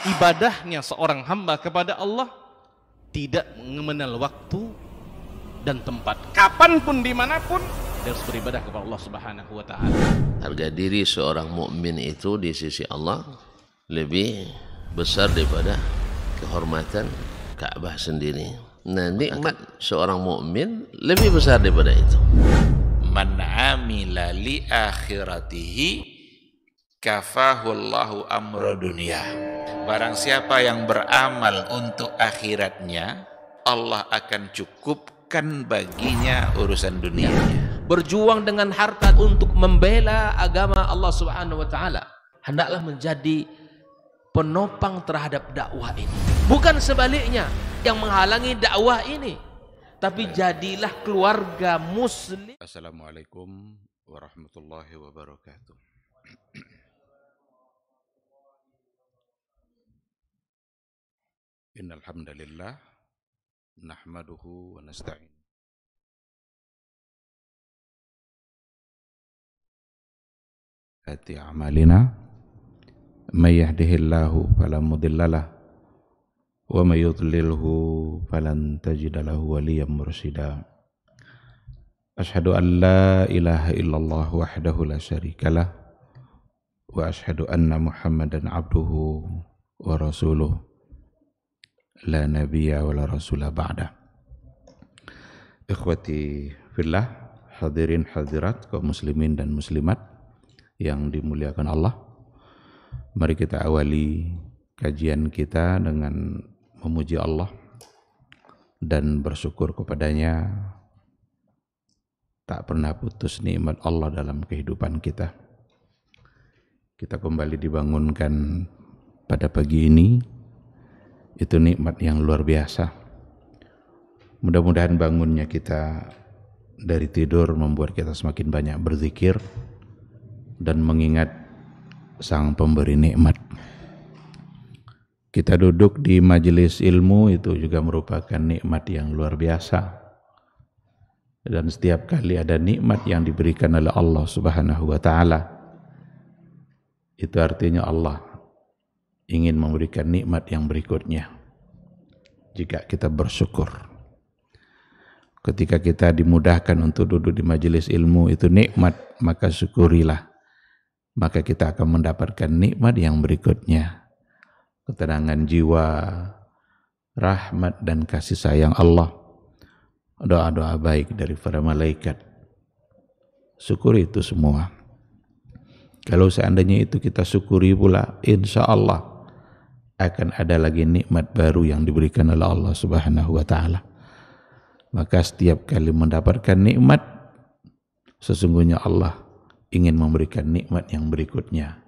ibadahnya seorang hamba kepada Allah tidak mengenal waktu dan tempat. Kapanpun, dimanapun, dia harus beribadah kepada Allah Subhanahu wa Ta'ala. Harga diri seorang mukmin itu di sisi Allah lebih besar daripada kehormatan Ka'bah sendiri. Nah, nikmat seorang mukmin lebih besar daripada itu. Man amila li akhiratihi kafahullahu amra dunia. Barang siapa yang beramal untuk akhiratnya, Allah akan cukupkan baginya urusan dunianya. Berjuang dengan harta untuk membela agama Allah Subhanahu wa Ta'ala, hendaklah menjadi penopang terhadap dakwah ini, bukan sebaliknya yang menghalangi dakwah ini, tapi jadilah keluarga muslim. Assalamualaikum warahmatullahi wabarakatuh. Innal hamdalillah nahmaduhu wa nasta'in ati a'malina may yahdihillahu fala mudhillalah wa may yudlilhu falan tajida lahu waliyyan mursyida. Asyhadu an la ilaha illallah wahdahu la syarikalah wa asyhadu anna Muhammadan abduhu wa rasuluh la nabiyya wa la rasula ba'da. Ikhwati fillah, hadirin hadirat kaum muslimin dan muslimat yang dimuliakan Allah, mari kita awali kajian kita dengan memuji Allah dan bersyukur kepadanya. Tak pernah putus nikmat Allah dalam kehidupan kita. Kita kembali dibangunkan pada pagi ini, itu nikmat yang luar biasa. Mudah-mudahan bangunnya kita dari tidur membuat kita semakin banyak berzikir dan mengingat Sang Pemberi nikmat. Kita duduk di majelis ilmu itu juga merupakan nikmat yang luar biasa. Dan setiap kali ada nikmat yang diberikan oleh Allah Subhanahu wa Ta'ala, itu artinya Allah ingin memberikan nikmat yang berikutnya jika kita bersyukur. Ketika kita dimudahkan untuk duduk di majelis ilmu, itu nikmat, maka syukurilah. Maka kita akan mendapatkan nikmat yang berikutnya, ketenangan jiwa, rahmat dan kasih sayang Allah, doa-doa baik dari para malaikat. Syukuri itu semua. Kalau seandainya itu kita syukuri pula, insya Allah akan ada lagi nikmat baru yang diberikan oleh Allah Subhanahu wa Ta'ala. Maka setiap kali mendapatkan nikmat, sesungguhnya Allah ingin memberikan nikmat yang berikutnya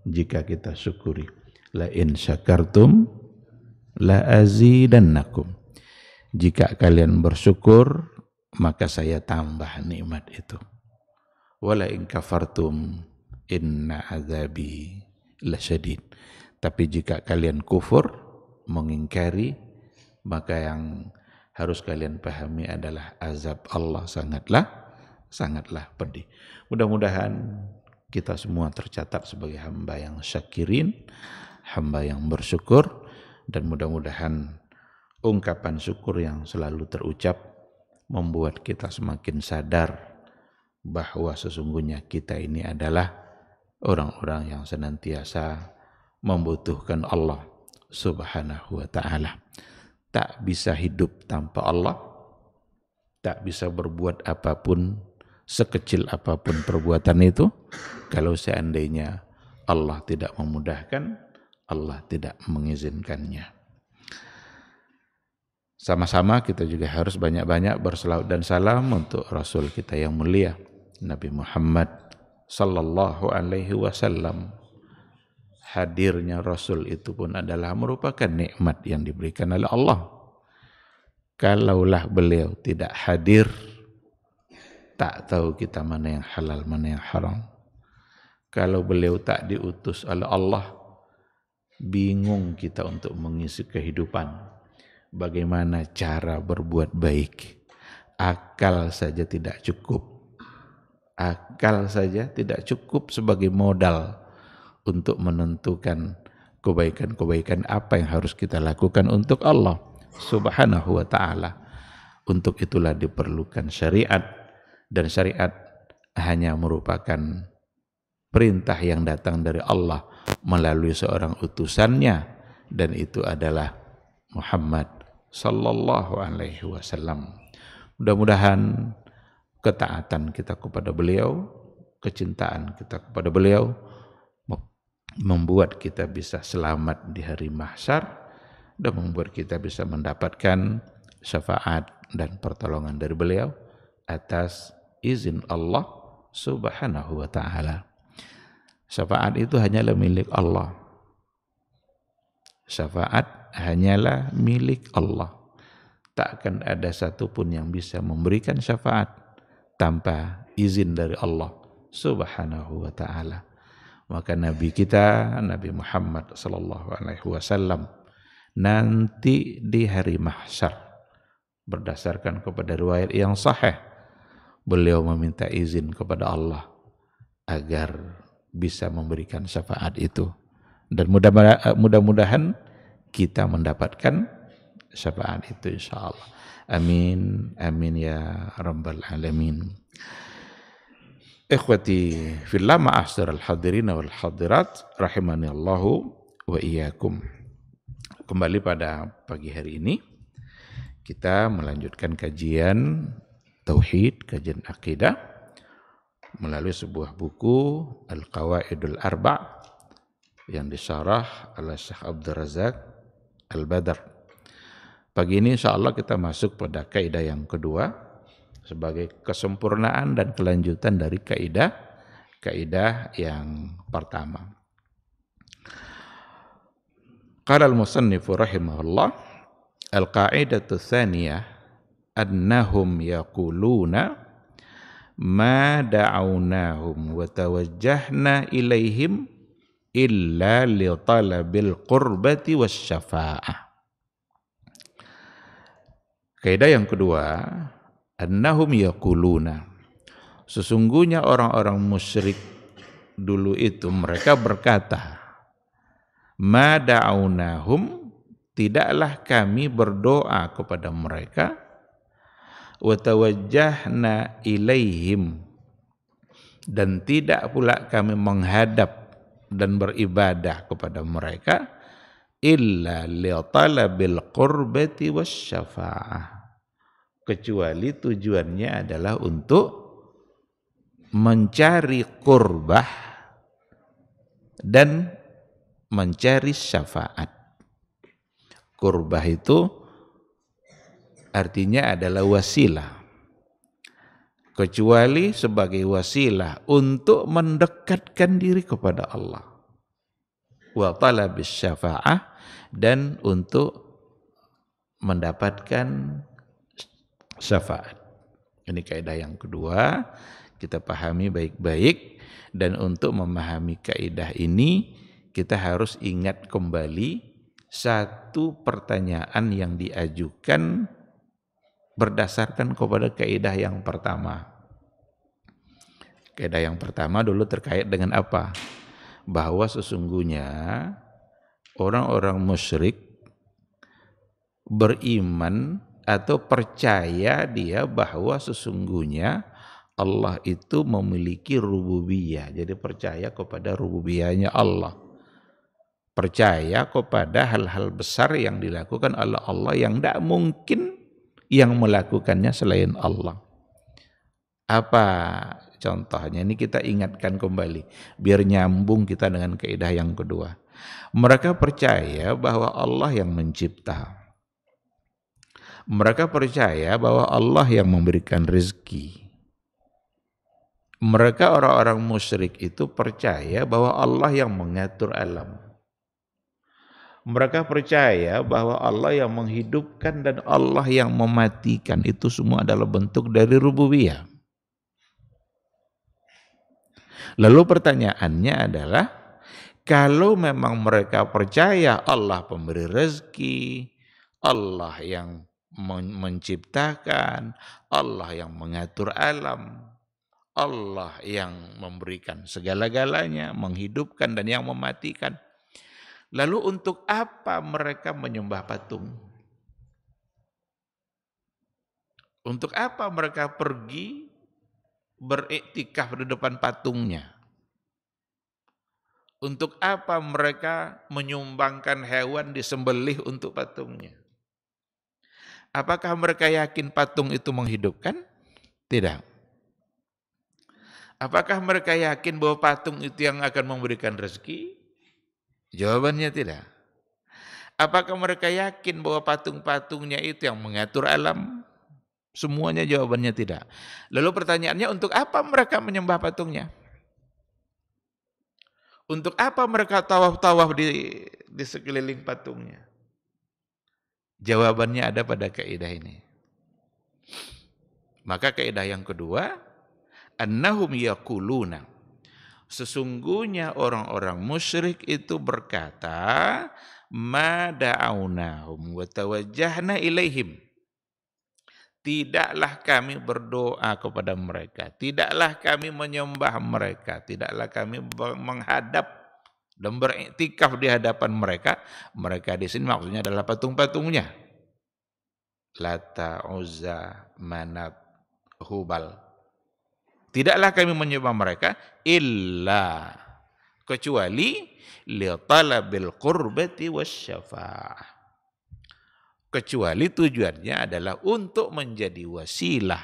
jika kita syukuri. La in syakartum la azidannakum. Jika kalian bersyukur, maka saya tambah nikmat itu. Wala in kafartum inna azabi lasyadid. Tapi jika kalian kufur, mengingkari, maka yang harus kalian pahami adalah azab Allah sangatlah pedih. Mudah-mudahan kita semua tercatat sebagai hamba yang syakirin, hamba yang bersyukur, dan mudah-mudahan ungkapan syukur yang selalu terucap membuat kita semakin sadar bahwa sesungguhnya kita ini adalah orang-orang yang senantiasa membutuhkan Allah Subhanahu wa Ta'ala. Tak bisa hidup tanpa Allah, tak bisa berbuat apapun, sekecil apapun perbuatan itu, kalau seandainya Allah tidak memudahkan, Allah tidak mengizinkannya. Sama-sama kita juga harus banyak-banyak berselawat dan salam untuk Rasul kita yang mulia, Nabi Muhammad sallallahu alaihi wasallam. Hadirnya Rasul itu pun adalah merupakan nikmat yang diberikan oleh Allah. Kalaulah beliau tidak hadir, tak tahu kita mana yang halal, mana yang haram. Kalau beliau tak diutus oleh Allah, bingung kita untuk mengisi kehidupan. Bagaimana cara berbuat baik? Akal saja tidak cukup. Akal saja tidak cukup sebagai modal untuk menentukan kebaikan-kebaikan apa yang harus kita lakukan untuk Allah Subhanahu wa ta'ala. Untuk itulah diperlukan syariat, dan syariat hanya merupakan perintah yang datang dari Allah melalui seorang utusannya, dan itu adalah Muhammad sallallahu alaihi wasallam. Mudah-mudahan ketaatan kita kepada beliau, kecintaan kita kepada beliau membuat kita bisa selamat di hari mahsyar dan membuat kita bisa mendapatkan syafaat dan pertolongan dari beliau atas izin Allah Subhanahu wa ta'ala. Syafaat itu hanyalah milik Allah. Syafaat hanyalah milik Allah. Tak akan ada satupun yang bisa memberikan syafaat tanpa izin dari Allah Subhanahu wa ta'ala. Maka Nabi kita, Nabi Muhammad sallallahu alaihi wasallam, nanti di hari mahsyar, berdasarkan kepada riwayat yang sahih, beliau meminta izin kepada Allah agar bisa memberikan syafaat itu. Dan mudah-mudahan kita mendapatkan syafaat itu insyaallah. Amin, amin ya rabbal alamin. Ikhwati fillah, ma'asyiral hadirin wal hadirat rahimani Allahu wa iyyakum. Kembali pada pagi hari ini kita melanjutkan kajian tauhid, kajian akidah melalui sebuah buku Al-Qawaidul Arba' yang disyarah oleh Syekh Abdul Razak Al-Badr. Pagi ini insyaallah kita masuk pada kaidah yang kedua sebagai kesempurnaan dan kelanjutan dari kaidah yang pertama. Qala al-musannifu rahimahullah, al-qa'idatu tsaniyah annahum yaquluna ma da'awnahum wa tawajjahna ilaihim illa li talabil qurbati wasyafa'ah. Kaidah yang kedua, annahum yaquluna, sesungguhnya orang-orang musyrik dulu itu mereka berkata, ma da'awnahum, tidaklah kami berdoa kepada mereka, wa tawajjahna ilaihim, dan tidak pula kami menghadap dan beribadah kepada mereka, illa li talabil qurbati wasyafa'ah, kecuali tujuannya adalah untuk mencari qurbah dan mencari syafaat. Qurbah itu artinya adalah wasilah, kecuali sebagai wasilah untuk mendekatkan diri kepada Allah. Wa talabis syafa'ah, dan untuk mendapatkan syafaat. Ini kaidah yang kedua, kita pahami baik-baik, dan untuk memahami kaidah ini kita harus ingat kembali satu pertanyaan yang diajukan berdasarkan kepada kaidah yang pertama. Kaidah yang pertama dulu terkait dengan apa? Bahwa sesungguhnya orang-orang musyrik beriman atau percaya dia bahwa sesungguhnya Allah itu memiliki rububiyah. Jadi percaya kepada rububiyahnya Allah. Percaya kepada hal-hal besar yang dilakukan oleh Allah yang tidak mungkin yang melakukannya selain Allah. Apa contohnya? Ini kita ingatkan kembali biar nyambung kita dengan kaidah yang kedua. Mereka percaya bahwa Allah yang mencipta. Mereka percaya bahwa Allah yang memberikan rezeki. Mereka orang-orang musyrik itu percaya bahwa Allah yang mengatur alam. Mereka percaya bahwa Allah yang menghidupkan dan Allah yang mematikan. Itu semua adalah bentuk dari rububiyah. Lalu pertanyaannya adalah, kalau memang mereka percaya Allah pemberi rezeki, Allah yang menciptakan, Allah yang mengatur alam, Allah yang memberikan segala-galanya, menghidupkan dan yang mematikan, Lalu untuk apa mereka menyembah patung? Untuk apa mereka pergi beriktikaf di depan patungnya? Untuk apa mereka menyumbangkan hewan disembelih untuk patungnya? Apakah mereka yakin patung itu menghidupkan? Tidak. Apakah mereka yakin bahwa patung itu yang akan memberikan rezeki? Jawabannya tidak. Apakah mereka yakin bahwa patung-patungnya itu yang mengatur alam? Semuanya jawabannya tidak. Lalu pertanyaannya, untuk apa mereka menyembah patungnya? Untuk apa mereka tawaf-tawaf di sekeliling patungnya? Jawabannya ada pada kaidah ini. Maka kaidah yang kedua, annahum yaquluna, sesungguhnya orang-orang musyrik itu berkata, ma da'awnahum wa tawajjahna ilaihim, tidaklah kami berdoa kepada mereka, tidaklah kami menyembah mereka, tidaklah kami menghadap dan beriktikaf di hadapan mereka. Mereka di sini maksudnya adalah patung-patungnya. Lata, Uzza, Manat, Hubal. Tidaklah kami menyembah mereka illa, kecuali li talabil qurbati wasyafa'ah, kecuali tujuannya adalah untuk menjadi wasilah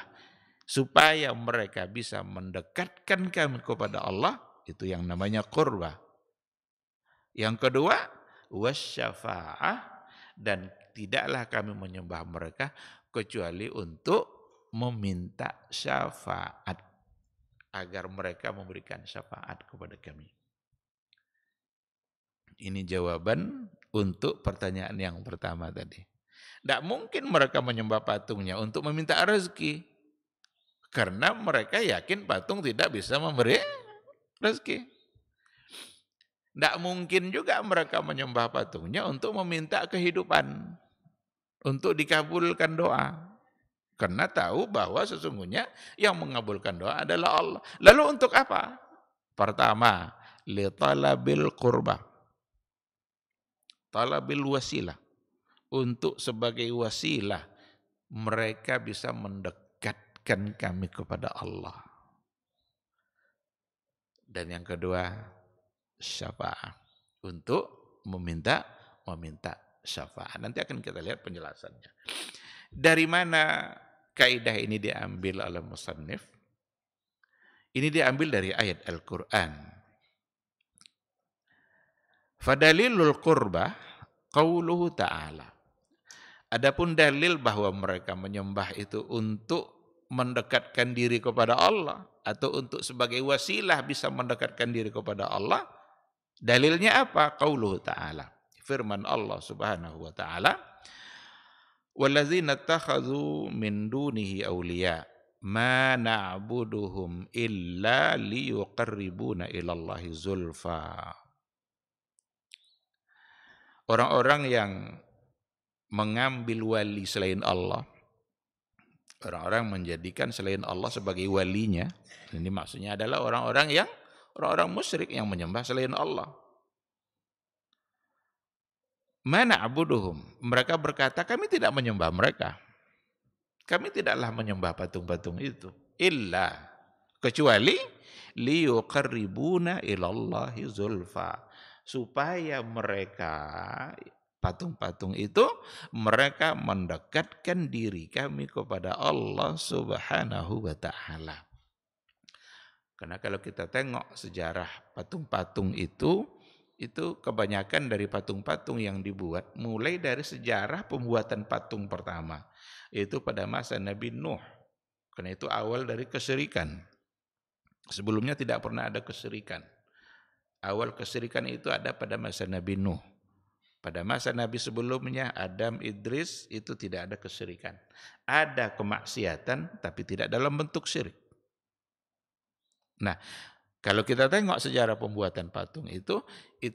supaya mereka bisa mendekatkan kami kepada Allah, itu yang namanya qurbah. Yang kedua, wasyafa'ah, dan tidaklah kami menyembah mereka kecuali untuk meminta syafaat, agar mereka memberikan syafaat kepada kami. Ini jawaban untuk pertanyaan yang pertama tadi. Tidak mungkin mereka menyembah patungnya untuk meminta rezeki, karena mereka yakin patung tidak bisa memberi rezeki. Tidak mungkin juga mereka menyembah patungnya untuk meminta kehidupan, untuk dikabulkan doa, karena tahu bahwa sesungguhnya yang mengabulkan doa adalah Allah. Lalu untuk apa? Pertama, li talabil qurbah, talabil wasilah, untuk sebagai wasilah mereka bisa mendekatkan kami kepada Allah. Dan yang kedua, syafaat, untuk meminta syafaat. Nanti akan kita lihat penjelasannya. Dari mana kaidah ini diambil oleh musannif? Ini diambil dari ayat Al-Quran. Fadalilul qurbah qauluhu ta'ala. Adapun dalil bahwa mereka menyembah itu untuk mendekatkan diri kepada Allah, atau untuk sebagai wasilah bisa mendekatkan diri kepada Allah, dalilnya apa? Qauluhu ta'ala, firman Allah subhanahu wa ta'ala, wallazina ittakhadhu min dunihi awliya ma na'buduhum illa liyuqarribuna ilallahi zulfa. Orang-orang yang mengambil wali selain Allah, orang-orang menjadikan selain Allah sebagai walinya, ini maksudnya adalah orang-orang musyrik yang menyembah selain Allah. Mana abuduhum, mereka berkata kami tidak menyembah mereka, kami tidaklah menyembah patung-patung itu, illa, kecuali liyuqarribuna ilallahi zulfa, supaya mereka, patung-patung itu, mereka mendekatkan diri kami kepada Allah subhanahu wa ta'ala. Karena kalau kita tengok sejarah patung-patung itu kebanyakan dari patung-patung yang dibuat mulai dari sejarah pembuatan patung pertama, yaitu pada masa Nabi Nuh. Karena itu awal dari kesyirikan. Sebelumnya tidak pernah ada kesyirikan. Awal kesyirikan itu ada pada masa Nabi Nuh. Pada masa Nabi sebelumnya, Adam, Idris, itu tidak ada kesyirikan. Ada kemaksiatan, tapi tidak dalam bentuk syirik. Nah, kalau kita tengok sejarah pembuatan patung itu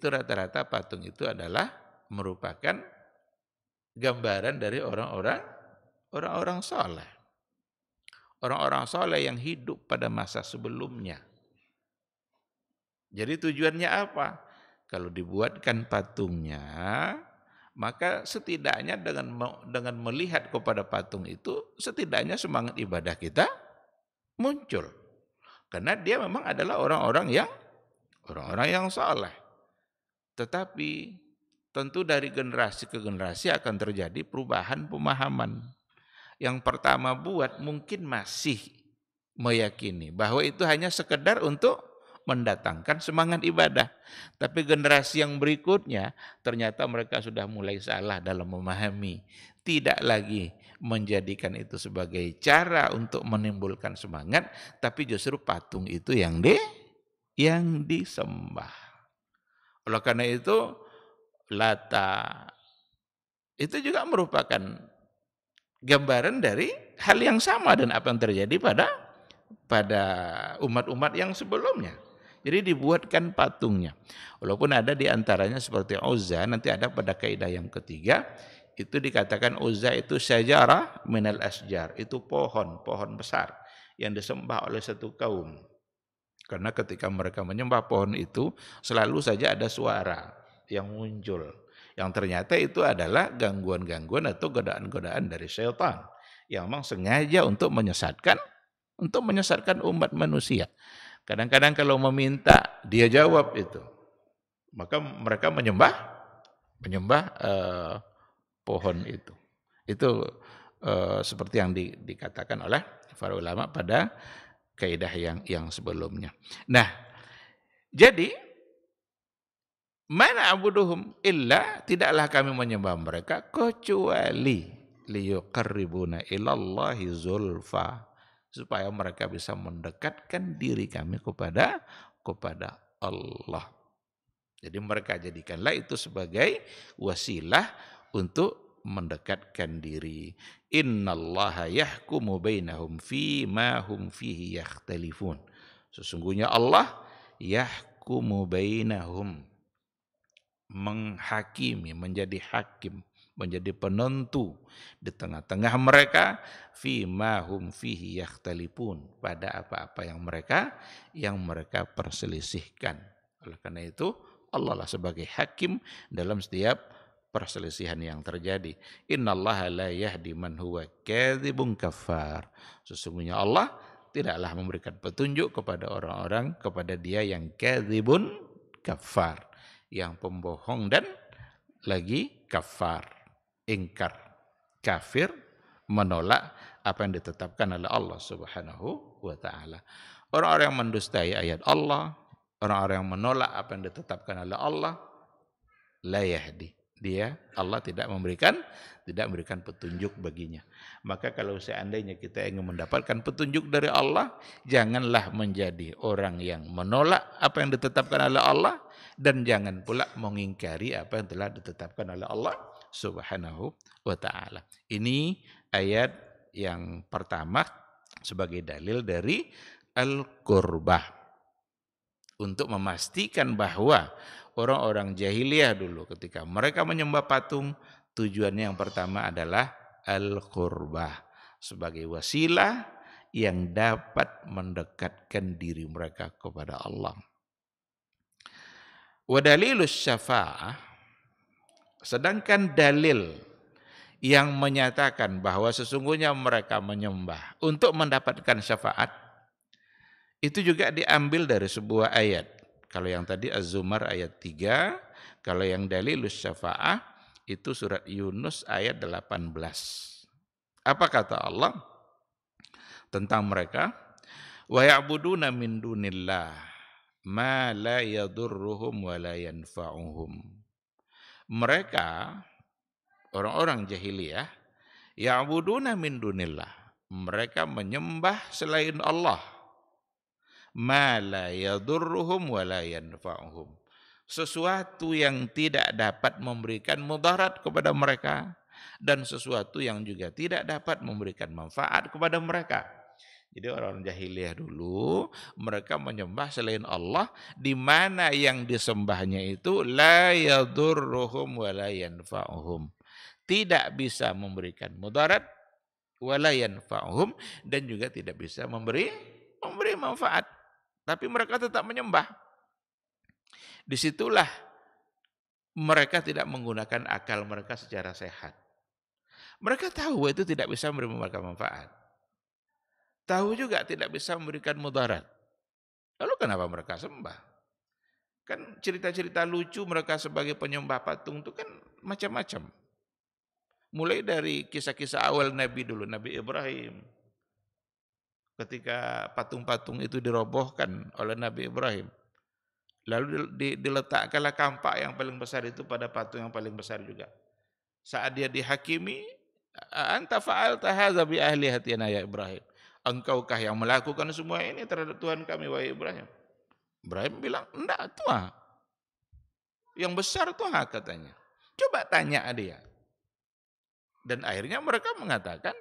rata-rata patung itu adalah merupakan gambaran dari orang-orang saleh. Orang-orang saleh yang hidup pada masa sebelumnya. Jadi tujuannya apa? Kalau dibuatkan patungnya, maka setidaknya dengan melihat kepada patung itu, setidaknya semangat ibadah kita muncul. Karena dia memang adalah orang-orang yang saleh. Tetapi tentu dari generasi ke generasi akan terjadi perubahan pemahaman. Yang pertama buat mungkin masih meyakini bahwa itu hanya sekedar untuk mendatangkan semangat ibadah. Tapi generasi yang berikutnya ternyata mereka sudah mulai salah dalam memahami. Tidak lagi menjadikan itu sebagai cara untuk menimbulkan semangat, tapi justru patung itu yang disembah. Oleh karena itu Lata itu juga merupakan gambaran dari hal yang sama dan apa yang terjadi pada umat-umat yang sebelumnya. Jadi dibuatkan patungnya. Walaupun ada di antaranya seperti Uzza, nanti ada pada kaidah yang ketiga, itu dikatakan Uzza itu syajarah minal asjar, itu pohon besar yang disembah oleh satu kaum. Karena ketika mereka menyembah pohon itu, selalu saja ada suara yang muncul, yang ternyata itu adalah gangguan-gangguan atau godaan-godaan dari syaitan yang memang sengaja untuk menyesatkan umat manusia. Kadang-kadang kalau meminta dia jawab itu, maka mereka menyembah pohon itu. Itu seperti yang dikatakan oleh para ulama pada kaidah yang sebelumnya. Nah, jadi mana abuduhum illa, tidaklah kami menyembah mereka kecuali liyuqarribuna ilallahi zulfa, supaya mereka bisa mendekatkan diri kami kepada Allah. Jadi mereka jadikanlah itu sebagai wasilah untuk mendekatkan diri. Innallaha yahkumu bainahum fima hum fihi yakhtalifun. Sesungguhnya Allah yahkumu bainahum, menghakimi, menjadi hakim, menjadi penentu di tengah-tengah mereka, fima hum fihi yakhtalifun, pada apa-apa yang mereka perselisihkan. Oleh karena itu Allah lah sebagai hakim dalam setiap perselisihan yang terjadi. Innallaha la yahdi man huwa kadzibun kafar. Sesungguhnya Allah tidaklah memberikan petunjuk kepada orang-orang, kepada dia yang kadzibun kafar, yang pembohong dan lagi kafar, ingkar, kafir, menolak apa yang ditetapkan oleh Allah Subhanahu wa taala. Orang-orang yang mendustai ayat Allah, orang-orang yang menolak apa yang ditetapkan oleh Allah, la yahdi, Allah tidak memberikan petunjuk baginya. Maka kalau seandainya kita ingin mendapatkan petunjuk dari Allah, janganlah menjadi orang yang menolak apa yang ditetapkan oleh Allah, dan jangan pula mengingkari apa yang telah ditetapkan oleh Allah Subhanahu wa taala. Ini ayat yang pertama sebagai dalil dari al-qurbah, untuk memastikan bahwa orang-orang jahiliyah dulu ketika mereka menyembah patung, tujuannya yang pertama adalah al-qurbah, sebagai wasilah yang dapat mendekatkan diri mereka kepada Allah. Wa dalilus syafa'ah, sedangkan dalil yang menyatakan bahwa sesungguhnya mereka menyembah untuk mendapatkan syafaat, itu juga diambil dari sebuah ayat. Kalau yang tadi Az-Zumar ayat 3, kalau yang dalilus syafa'ah itu surat Yunus ayat 18. Apa kata Allah tentang mereka? Wa ya'buduna min dunillah ma la yadurruhum wa la yanfa'uhum. Mereka, orang-orang jahiliyah, ya'buduna min dunillah, mereka menyembah selain Allah, ma la yadurruhum wa la yanfa'uhum, sesuatu yang tidak dapat memberikan mudarat kepada mereka dan sesuatu yang juga tidak dapat memberikan manfaat kepada mereka. Jadi orang jahiliyah dulu mereka menyembah selain Allah, di mana yang disembahnya itu la yadurruhum wa la yanfa'uhum, tidak bisa memberikan mudarat, wa la yanfa'uhum, dan juga tidak bisa memberi manfaat. Tapi mereka tetap menyembah. Disitulah mereka tidak menggunakan akal mereka secara sehat. Mereka tahu itu tidak bisa memberikan manfaat. Tahu juga tidak bisa memberikan mudarat. Lalu kenapa mereka sembah? Kan cerita-cerita lucu mereka sebagai penyembah patung itu kan macam-macam. Mulai dari kisah-kisah awal Nabi dulu, Nabi Ibrahim. Ketika patung-patung itu dirobohkan oleh Nabi Ibrahim. Lalu diletakkanlah kampak yang paling besar itu pada patung yang paling besar juga. Saat dia dihakimi, anta fa'alta hadza bi ahlihatina ya Ibrahim. Engkaukah yang melakukan semua ini terhadap Tuhan kami wahai Ibrahim? Ibrahim bilang, enggak Tuhan. Yang besar Tuhan katanya. Coba tanya dia. Dan akhirnya mereka mengatakan,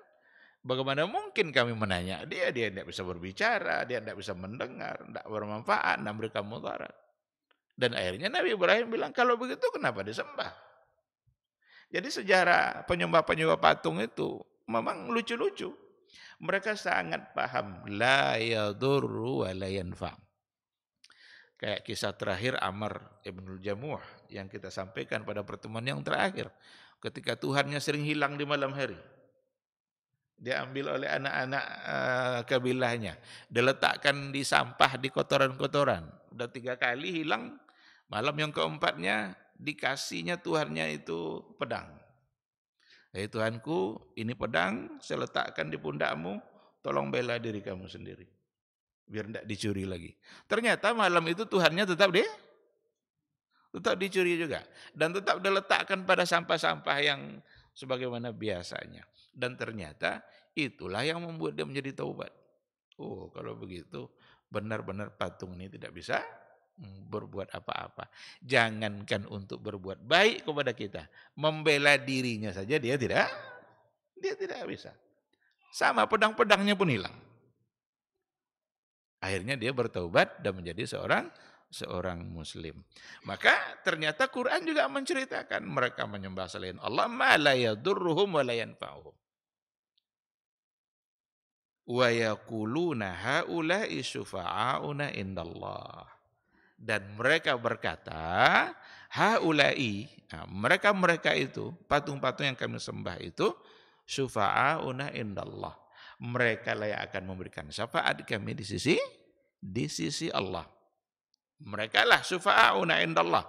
bagaimana mungkin kami menanya dia tidak bisa berbicara, dia tidak bisa mendengar, tidak bermanfaat, tidak memberikan mudarat. Dan akhirnya Nabi Ibrahim bilang, kalau begitu kenapa disembah? Jadi sejarah penyembah-penyembah patung itu memang lucu-lucu. Mereka sangat paham, la yadurru wa la yanfa'. Kayak kisah terakhir Amr ibn Jamuh yang kita sampaikan pada pertemuan yang terakhir. Ketika Tuhannya sering hilang di malam hari. Dia ambil oleh anak-anak kabilahnya. Diletakkan di sampah, di kotoran-kotoran. Udah 3 kali hilang. Malam yang keempatnya dikasihnya Tuhannya itu pedang. Hei Tuhanku, ini pedang saya letakkan di pundakmu, tolong bela diri kamu sendiri. Biar tidak dicuri lagi. Ternyata malam itu Tuhannya tetap dicuri juga. Dan tetap diletakkan pada sampah-sampah yang sebagaimana biasanya. Dan ternyata itulah yang membuat dia menjadi taubat. Oh, kalau begitu benar-benar patung ini tidak bisa berbuat apa-apa. Jangankan untuk berbuat baik kepada kita, membela dirinya saja dia tidak bisa. Sama pedang-pedangnya pun hilang. Akhirnya dia bertaubat dan menjadi seorang muslim. Maka ternyata Quran juga menceritakan mereka menyembah selain Allah ma la yadurruhum wa la yanfa'uhum. Wa yaquluna haula'i syufa'auna indallah. Dan mereka berkata, haula'i, mereka itu, patung-patung yang kami sembah itu, syufa'auna indallah. Mereka lah yang akan memberikan syafaat kami di sisi Allah. Mereka lah syufa'auna indallah.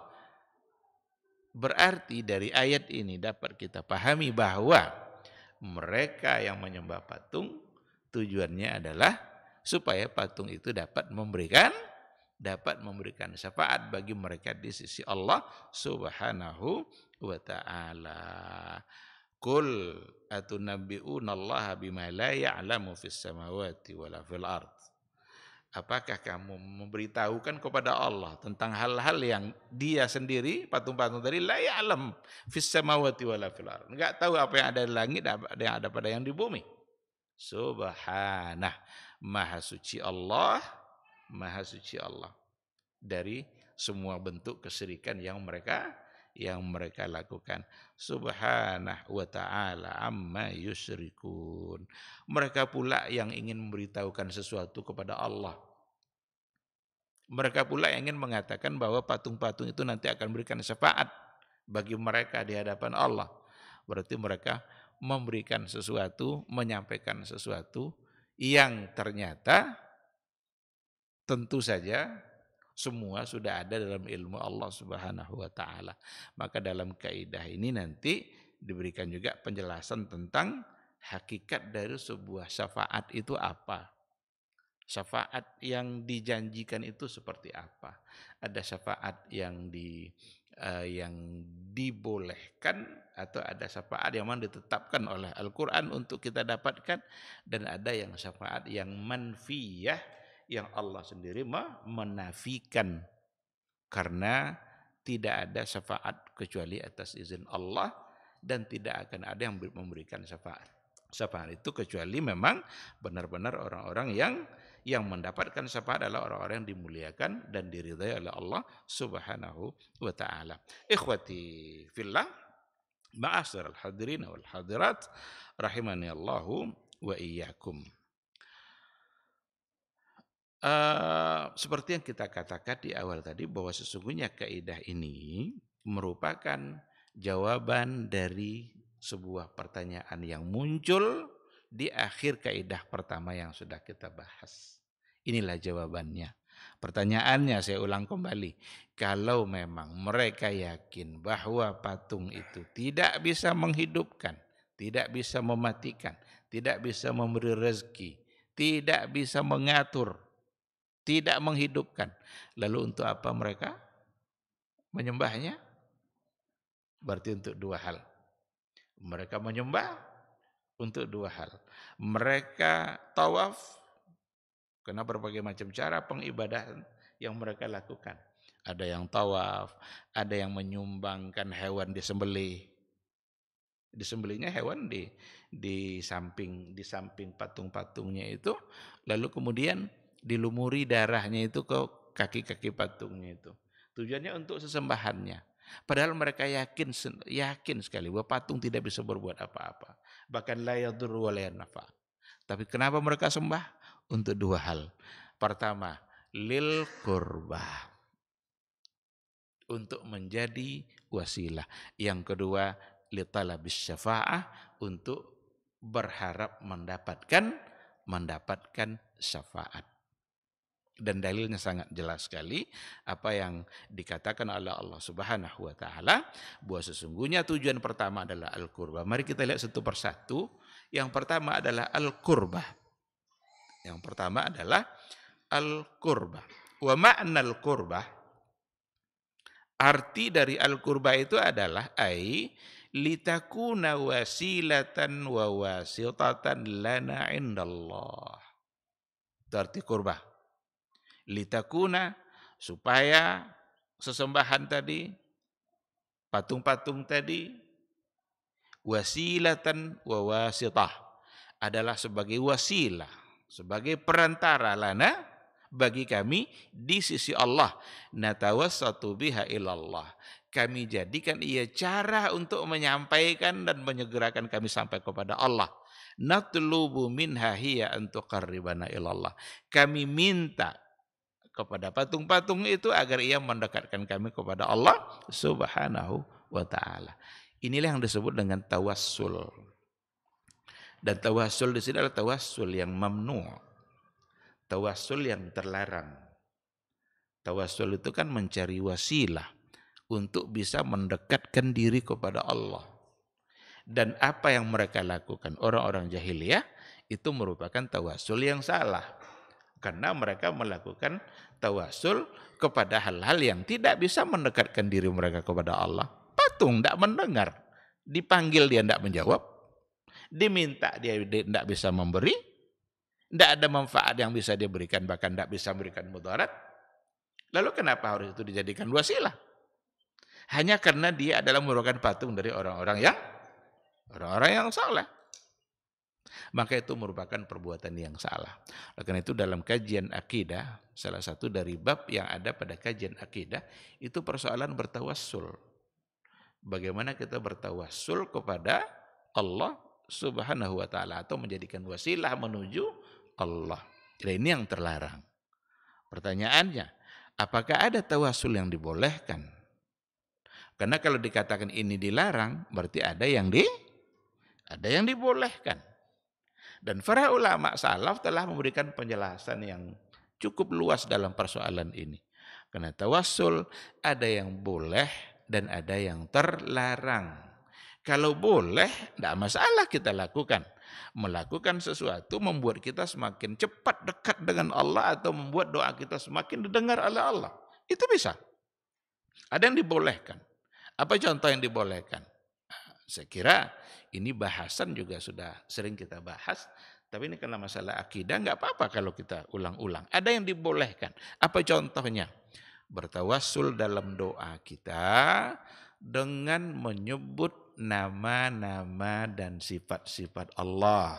Berarti dari ayat ini dapat kita pahami bahwa mereka yang menyembah patung, tujuannya adalah supaya patung itu dapat memberikan syafaat bagi mereka di sisi Allah Subhanahu wa ta'ala. Qul atunabbi'unallaha bima la ya'lamu fis samawati wala fil ard. Apakah kamu memberitahukan kepada Allah tentang hal-hal yang dia sendiri, patung-patung tadi, la ya'lam fis samawati wala fil ard. Enggak tahu apa yang ada di langit, apa yang ada pada yang di bumi. Subhanah, maha suci Allah dari semua bentuk kesyirikan yang mereka lakukan. Subhanahu wa ta'ala amma yusyrikun. Mereka pula yang ingin memberitahukan sesuatu kepada Allah. Mereka pula yang ingin mengatakan bahwa patung-patung itu nanti akan memberikan syafaat bagi mereka di hadapan Allah. Berarti mereka memberikan sesuatu, menyampaikan sesuatu yang ternyata tentu saja semua sudah ada dalam ilmu Allah Subhanahu wa ta'ala. Maka dalam kaidah ini nanti diberikan juga penjelasan tentang hakikat dari sebuah syafaat itu apa. Syafaat yang dijanjikan itu seperti apa. Ada syafaat yang dibolehkan atau ada syafaat yang memang ditetapkan oleh Al-Quran untuk kita dapatkan. Dan ada yang syafaat yang manfiyah, yang Allah sendiri menafikan karena tidak ada syafaat kecuali atas izin Allah dan tidak akan ada yang memberikan syafaat. Syafaat itu kecuali memang benar-benar orang-orang yang mendapatkan syafaat adalah orang-orang yang dimuliakan dan diridhai oleh Allah Subhanahu wa ta'ala. Ikhwati fillah, ma'asyiral hadirin wal hadirat, rahimani Allahu wa iyyakum. Seperti yang kita katakan di awal tadi bahwa sesungguhnya kaidah ini merupakan jawaban dari sebuah pertanyaan yang muncul di akhir kaidah pertama yang sudah kita bahas. Inilah jawabannya. Pertanyaannya saya ulang kembali. Kalau memang mereka yakin bahwa patung itu tidak bisa menghidupkan, tidak bisa mematikan, tidak bisa memberi rezeki, tidak bisa mengatur, tidak menghidupkan, lalu untuk apa mereka menyembahnya? Berarti untuk dua hal. Mereka menyembah untuk dua hal. Mereka tawaf karena berbagai macam cara pengibadahan yang mereka lakukan. Ada yang tawaf, ada yang menyumbangkan hewan disembelih. Disembelihnya hewan di samping patung-patungnya itu, lalu kemudian dilumuri darahnya itu ke kaki-kaki patungnya itu. Tujuannya untuk sesembahannya. Padahal mereka yakin sekali bahwa patung tidak bisa berbuat apa-apa. Bahkan la yadurru wa la yanfa. Tapi kenapa mereka sembah? Untuk dua hal. Pertama, lil qurbah. Untuk menjadi wasilah. Yang kedua, li talabis syafa'ah. Untuk berharap mendapatkan syafaat. Dan dalilnya sangat jelas sekali apa yang dikatakan oleh Allah Subhanahu wa taala bahwa sesungguhnya tujuan pertama adalah al-qurbah. Mari kita lihat satu persatu. Yang pertama adalah al-qurbah. Wa ma'na al-qurbah, arti dari al-qurbah itu adalah litakuna wasilatan wa wasitatan lana indallah. Itu arti qurbah. Litakuna, supaya sesembahan tadi, patung-patung tadi, wasilatan wa wasitah, adalah sebagai wasilah, sebagai perantara lana, bagi kami di sisi Allah. Natawassatu biha ilallah. Kami jadikan ia cara untuk menyampaikan dan menyegerakan kami sampai kepada Allah. Natlubu minha hiya an tuqarribana ilallah. Kami minta kepada patung-patung itu agar ia mendekatkan kami kepada Allah Subhanahu wa taala. Inilah yang disebut dengan tawassul. Dan tawassul di sini adalah tawassul yang mamnu'. Tawassul yang terlarang. Tawassul itu kan mencari wasilah untuk bisa mendekatkan diri kepada Allah. Dan apa yang mereka lakukan orang-orang jahiliyah itu merupakan tawassul yang salah. Karena mereka melakukan tawassul kepada hal-hal yang tidak bisa mendekatkan diri mereka kepada Allah. Patung tidak mendengar. Dipanggil dia tidak menjawab. Diminta dia tidak bisa memberi. Tidak ada manfaat yang bisa dia berikan. Bahkan tidak bisa memberikan mudarat. Lalu kenapa harus itu dijadikan wasilah? Hanya karena dia adalah merupakan patung dari orang-orang yang saleh. Maka itu merupakan perbuatan yang salah. Karena itu dalam kajian akidah, salah satu dari bab yang ada pada kajian akidah, itu persoalan bertawassul. Bagaimana kita bertawassul kepada Allah Subhanahu wa taala atau menjadikan wasilah menuju Allah. Jadi ini yang terlarang. Pertanyaannya, apakah ada tawassul yang dibolehkan? Karena kalau dikatakan ini dilarang, berarti ada yang dibolehkan. Dan para ulama salaf telah memberikan penjelasan yang cukup luas dalam persoalan ini. Karena tawassul ada yang boleh dan ada yang terlarang. Kalau boleh, tidak masalah kita lakukan. Melakukan sesuatu membuat kita semakin cepat dekat dengan Allah atau membuat doa kita semakin didengar oleh Allah. Itu bisa. Ada yang dibolehkan. Apa contoh yang dibolehkan? Saya kira ini bahasan juga sudah sering kita bahas, tapi ini karena masalah akidah nggak apa-apa kalau kita ulang-ulang. Ada yang dibolehkan. Apa contohnya? Bertawassul dalam doa kita dengan menyebut nama-nama dan sifat-sifat Allah.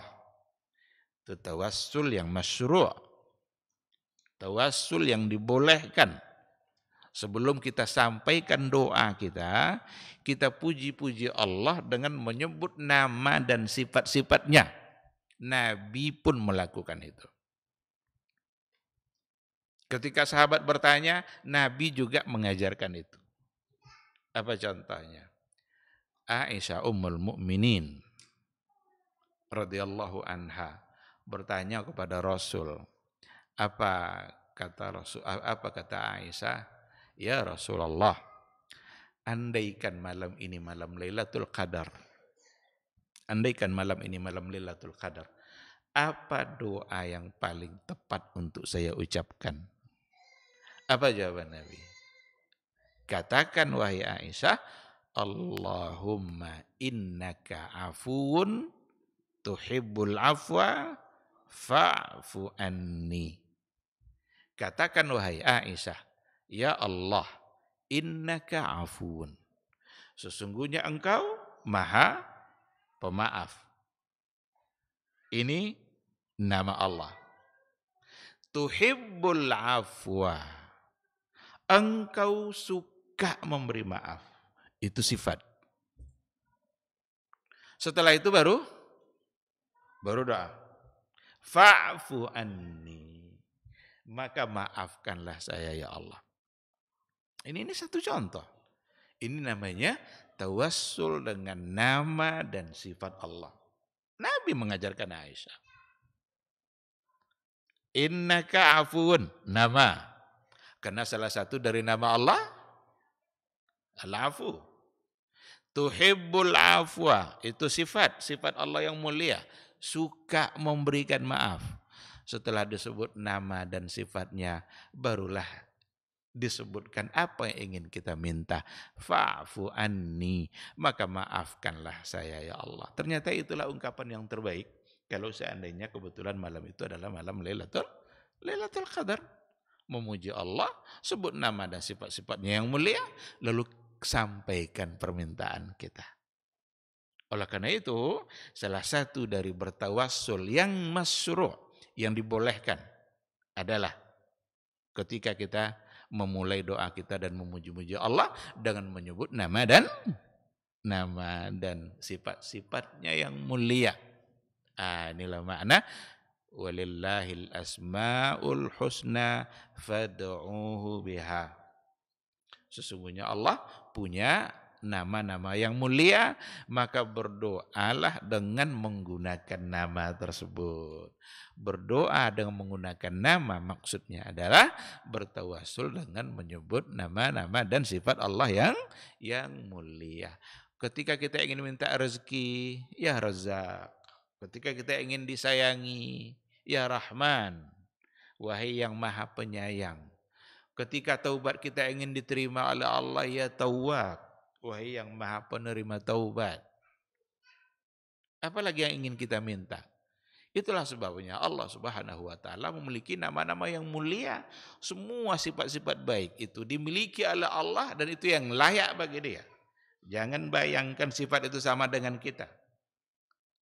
Itu tawassul yang masyru'. Tawassul yang dibolehkan. Sebelum kita sampaikan doa kita puji-puji Allah dengan menyebut nama dan sifat-sifatnya. Nabi pun melakukan itu. Ketika sahabat bertanya, Nabi juga mengajarkan itu. Apa contohnya? Aisyah Ummul Mukminin radhiyallahu anha bertanya kepada Rasul, apa kata Aisyah? Ya Rasulullah, andaikan malam ini malam Lailatul Qadar. Andaikan malam ini malam Lailatul Qadar, apa doa yang paling tepat untuk saya ucapkan? Apa jawaban Nabi? Katakan wahai Aisyah, Allahumma innaka afuun tuhibbul afwa fa'fu anni. Katakan wahai Aisyah, ya Allah, innaka afuun. Sesungguhnya engkau maha pemaaf. Ini nama Allah. Tuhibbul afwa. Engkau suka memberi maaf. Itu sifat. Setelah itu baru doa. Fa'fu anni. Maka maafkanlah saya ya Allah. Ini satu contoh. Ini namanya tawassul dengan nama dan sifat Allah. Nabi mengajarkan Aisyah. Innaka afuun, nama. Karena salah satu dari nama Allah Al-Afu. Tuhibbul afwa, itu sifat Allah yang mulia, suka memberikan maaf. Setelah disebut nama dan sifatnya, barulah disebutkan apa yang ingin kita minta. Fa'fu anni, maka maafkanlah saya ya Allah. Ternyata itulah ungkapan yang terbaik kalau seandainya kebetulan malam itu adalah malam Lailatul Qadar. Memuji Allah, sebut nama dan sifat-sifatnya yang mulia, lalu sampaikan permintaan kita. Oleh karena itu, salah satu dari bertawassul yang masyru', yang dibolehkan adalah ketika kita memulai doa kita dan memuji-muji Allah dengan menyebut nama dan sifat-sifatnya yang mulia. Inilah makna walillahil asmaul husna fad'uuhu biha. Sesungguhnya Allah punya nama-nama yang mulia, maka berdoalah dengan menggunakan nama tersebut. Berdoa dengan menggunakan nama maksudnya adalah bertawassul dengan menyebut nama-nama dan sifat Allah yang mulia. Ketika kita ingin minta rezeki, ya Razzaq. Ketika kita ingin disayangi, ya Rahman, wahai yang maha penyayang. Ketika taubat kita ingin diterima oleh Allah, ya Tawwab, wahai yang maha penerima taubat. Apalagi yang ingin kita minta? Itulah sebabnya Allah Subhanahu wa taala memiliki nama-nama yang mulia. Semua sifat-sifat baik itu dimiliki oleh Allah dan itu yang layak bagi Dia. Jangan bayangkan sifat itu sama dengan kita.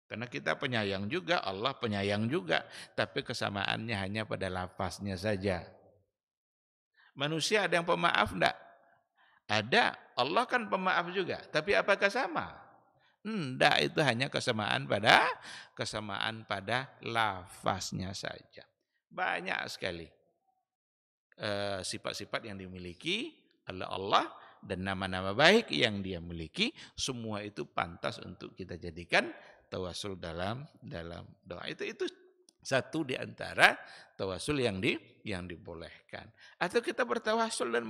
Karena kita penyayang juga, Allah penyayang juga, tapi kesamaannya hanya pada lafaznya saja. Manusia ada yang pemaaf enggak? Ada, Allah kan pemaaf juga, tapi apakah sama? Enggak, itu hanya kesamaan pada lafaznya saja. Banyak sekali sifat-sifat yang dimiliki oleh Allah dan nama-nama baik yang Dia miliki, semua itu pantas untuk kita jadikan tawassul dalam doa. Itu satu di antara tawassul yang dibolehkan. Atau kita bertawassul dan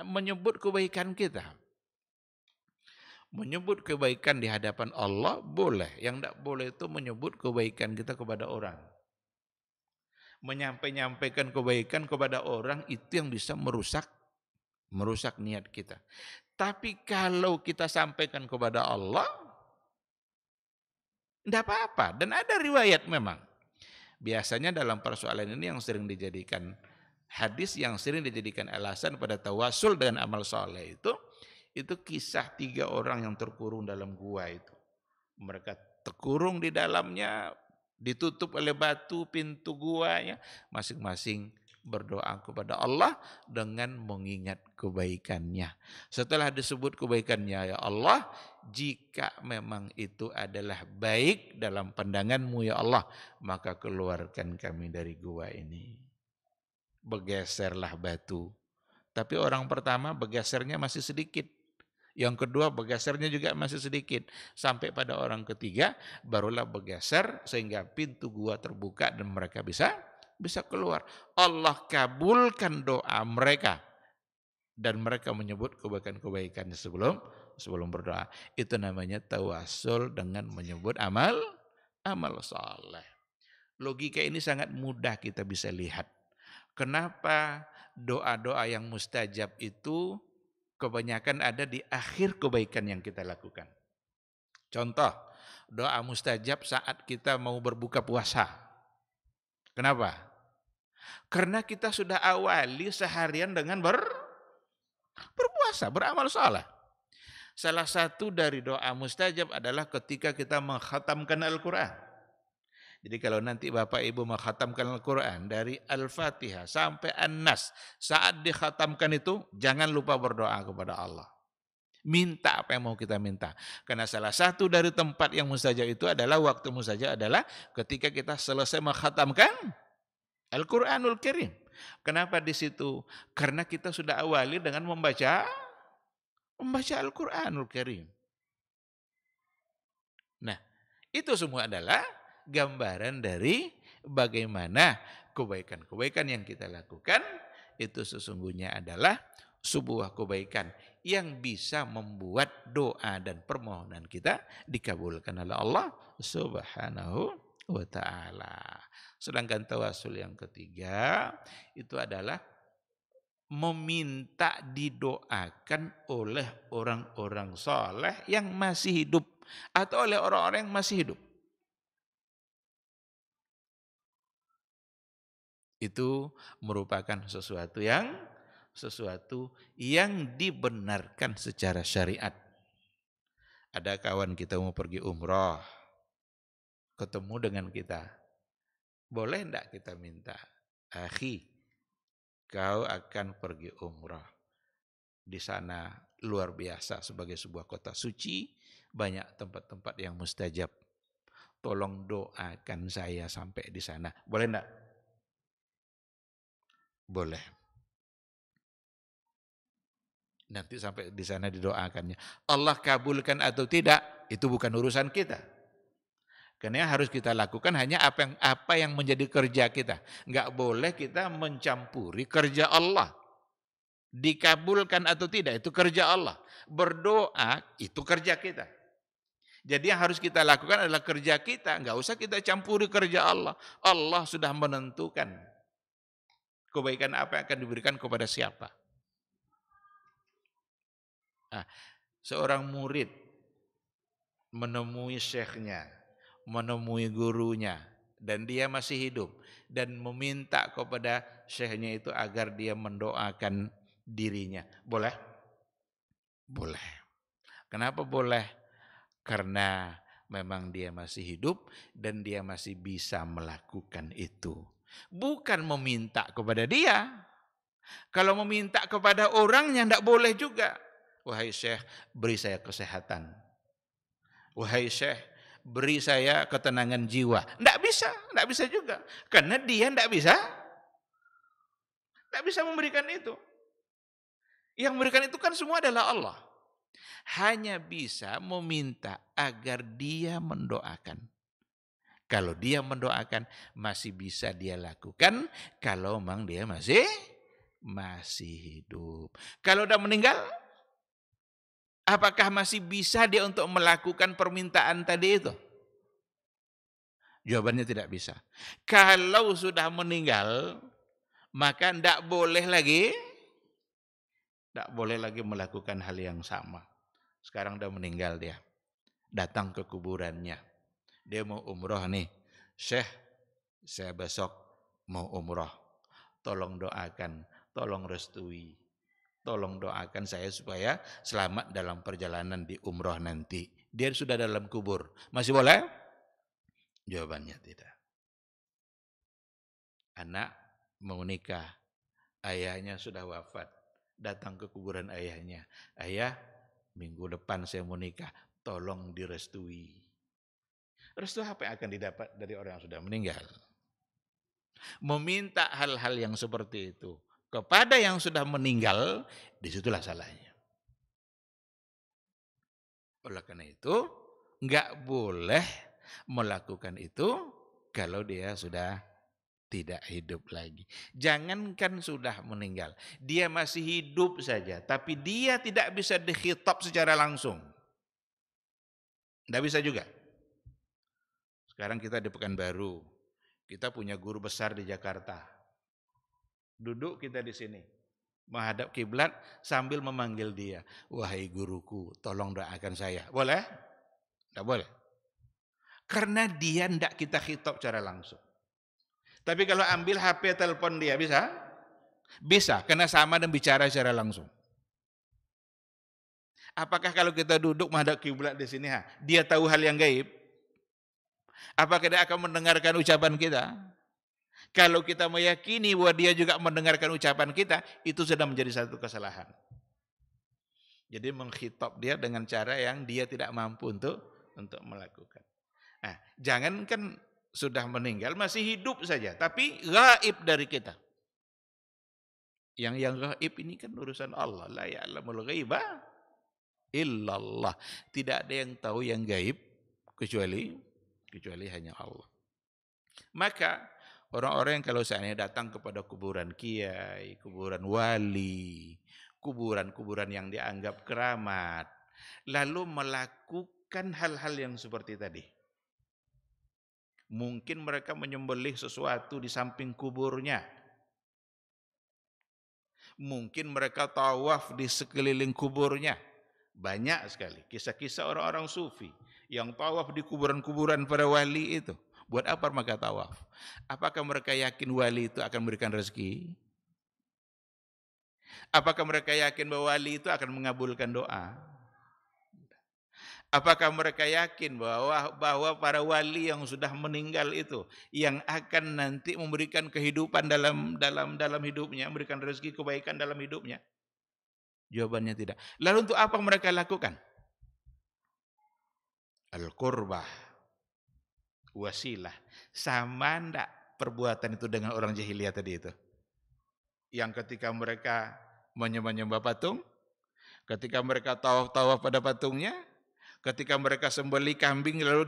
menyebut kebaikan kita. Menyebut kebaikan di hadapan Allah boleh. Yang tidak boleh itu menyebut kebaikan kita kepada orang. Menyampaikan kebaikan kepada orang itu yang bisa merusak niat kita. Tapi kalau kita sampaikan kepada Allah, tidak apa-apa. Dan ada riwayat memang. Biasanya dalam persoalan ini yang sering dijadikan hadis, yang sering dijadikan alasan pada tawassul dengan amal soleh itu kisah 3 orang yang terkurung dalam gua itu. Mereka terkurung di dalamnya, ditutup oleh batu pintu guanya, masing-masing berdoa kepada Allah dengan mengingat kebaikannya. Setelah disebut kebaikannya, ya Allah, jika memang itu adalah baik dalam pandangan-Mu ya Allah, maka keluarkan kami dari gua ini. Bergeserlah batu. Tapi orang pertama bergesernya masih sedikit. Yang kedua bergesernya juga masih sedikit. Sampai pada orang ketiga barulah bergeser sehingga pintu gua terbuka dan mereka bisa keluar. Allah kabulkan doa mereka dan mereka menyebut kebaikan-kebaikannya sebelum berdoa. Itu namanya tawasul dengan menyebut amal saleh. Logika ini sangat mudah kita bisa lihat. Kenapa doa-doa yang mustajab itu kebanyakan ada di akhir kebaikan yang kita lakukan. Contoh, doa mustajab saat kita mau berbuka puasa. Kenapa? Karena kita sudah awali seharian dengan berpuasa, beramal saleh. Salah satu dari doa mustajab adalah ketika kita mengkhatamkan Al-Quran. Jadi kalau nanti Bapak Ibu mengkhatamkan Al-Quran dari Al-Fatihah sampai An-Nas, saat dikhatamkan itu jangan lupa berdoa kepada Allah. Minta apa yang mau kita minta. Karena salah satu dari tempat yang mustajab itu adalah waktu mustajab adalah ketika kita selesai mengkhatamkan Al-Quranul Karim. Kenapa di situ? Karena kita sudah awali dengan membaca Al-Quranul Karim. Nah, itu semua adalah gambaran dari bagaimana kebaikan-kebaikan yang kita lakukan itu sesungguhnya adalah sebuah kebaikan yang bisa membuat doa dan permohonan kita dikabulkan oleh Allah Subhanahu wa ta'ala. Sedangkan tawasul yang ketiga itu adalah meminta didoakan oleh orang-orang saleh yang masih hidup atau oleh orang-orang yang masih hidup. Itu merupakan sesuatu yang dibenarkan secara syariat. Ada kawan kita mau pergi umroh, ketemu dengan kita. Boleh enggak kita minta, akhi, kau akan pergi umroh. Di sana luar biasa sebagai sebuah kota suci, banyak tempat-tempat yang mustajab. Tolong doakan saya sampai di sana. Boleh enggak? Boleh. Nanti sampai di sana didoakannya. Allah kabulkan atau tidak, itu bukan urusan kita. Karena yang harus kita lakukan hanya apa yang menjadi kerja kita. Enggak boleh kita mencampuri kerja Allah. Dikabulkan atau tidak, itu kerja Allah. Berdoa, itu kerja kita. Jadi yang harus kita lakukan adalah kerja kita. Enggak usah kita campuri kerja Allah. Allah sudah menentukan kebaikan apa yang akan diberikan kepada siapa. Nah, seorang murid menemui syekhnya, menemui gurunya, dan dia masih hidup, dan meminta kepada syekhnya itu agar dia mendoakan dirinya. Boleh? Boleh. Kenapa boleh? Karena memang dia masih hidup dan dia masih bisa melakukan itu. Bukan meminta kepada dia. Kalau meminta kepada orangnya tidak boleh juga. Wahai Syekh, beri saya kesehatan. Wahai Syekh, beri saya ketenangan jiwa. Tidak bisa juga. Karena dia tidak bisa memberikan itu. Yang memberikan itu kan semua adalah Allah. Hanya bisa meminta agar dia mendoakan. Kalau dia mendoakan masih bisa dia lakukan. Kalau memang dia masih hidup. Kalau sudah meninggal, apakah masih bisa dia untuk melakukan permintaan tadi itu? Jawabannya tidak bisa. Kalau sudah meninggal, maka tidak boleh lagi melakukan hal yang sama. Sekarang sudah meninggal dia. Datang ke kuburannya. Dia mau umroh nih. Syekh, saya besok mau umroh. Tolong doakan, tolong restui. Tolong doakan saya supaya selamat dalam perjalanan di umroh nanti. Dia sudah dalam kubur. Masih boleh? Jawabannya tidak. Anak mau nikah. Ayahnya sudah wafat. Datang ke kuburan ayahnya. Ayah, minggu depan saya mau nikah. Tolong direstui. Restu apa yang akan didapat dari orang yang sudah meninggal? Meminta hal-hal yang seperti itu kepada yang sudah meninggal, disitulah salahnya. Oleh karena itu, nggak boleh melakukan itu kalau dia sudah tidak hidup lagi. Jangankan sudah meninggal, dia masih hidup saja, tapi dia tidak bisa dikhitab secara langsung. Tidak bisa juga. Sekarang kita di Pekanbaru, kita punya guru besar di Jakarta. Duduk kita di sini, menghadap kiblat sambil memanggil dia, wahai guruku, tolong doakan saya. Boleh? Tidak boleh. Karena dia tidak kita khitab secara langsung. Tapi kalau ambil HP telepon dia bisa? Bisa, karena sama dan bicara secara langsung. Apakah kalau kita duduk menghadap kiblat di sini, dia tahu hal yang gaib? Apakah dia akan mendengarkan ucapan kita? Kalau kita meyakini bahwa dia juga mendengarkan ucapan kita, itu sudah menjadi satu kesalahan. Jadi mengkhitab dia dengan cara yang dia tidak mampu untuk melakukan. Nah, jangankan sudah meninggal, masih hidup saja, tapi gaib dari kita. Yang gaib ini kan urusan Allah. La ya'lamul ghaiba illallah. Tidak ada yang tahu yang gaib kecuali hanya Allah. Maka orang-orang yang kalau seandainya datang kepada kuburan kiai, kuburan wali, kuburan-kuburan yang dianggap keramat, lalu melakukan hal-hal yang seperti tadi. Mungkin mereka menyembelih sesuatu di samping kuburnya. Mungkin mereka tawaf di sekeliling kuburnya. Banyak sekali kisah-kisah orang-orang sufi yang tawaf di kuburan-kuburan para wali itu. Buat apa mereka tawaf? Apakah mereka yakin wali itu akan memberikan rezeki? Apakah mereka yakin bahwa wali itu akan mengabulkan doa? Apakah mereka yakin bahwa para wali yang sudah meninggal itu yang akan nanti memberikan kehidupan dalam hidupnya, memberikan rezeki kebaikan dalam hidupnya? Jawabannya tidak. Lalu untuk apa mereka lakukan? Al-qurbah, wasilah. Sama enggak perbuatan itu dengan orang jahiliyah tadi itu? Yang ketika mereka menyembah patung, ketika mereka tawaf pada patungnya, ketika mereka sembelih kambing lalu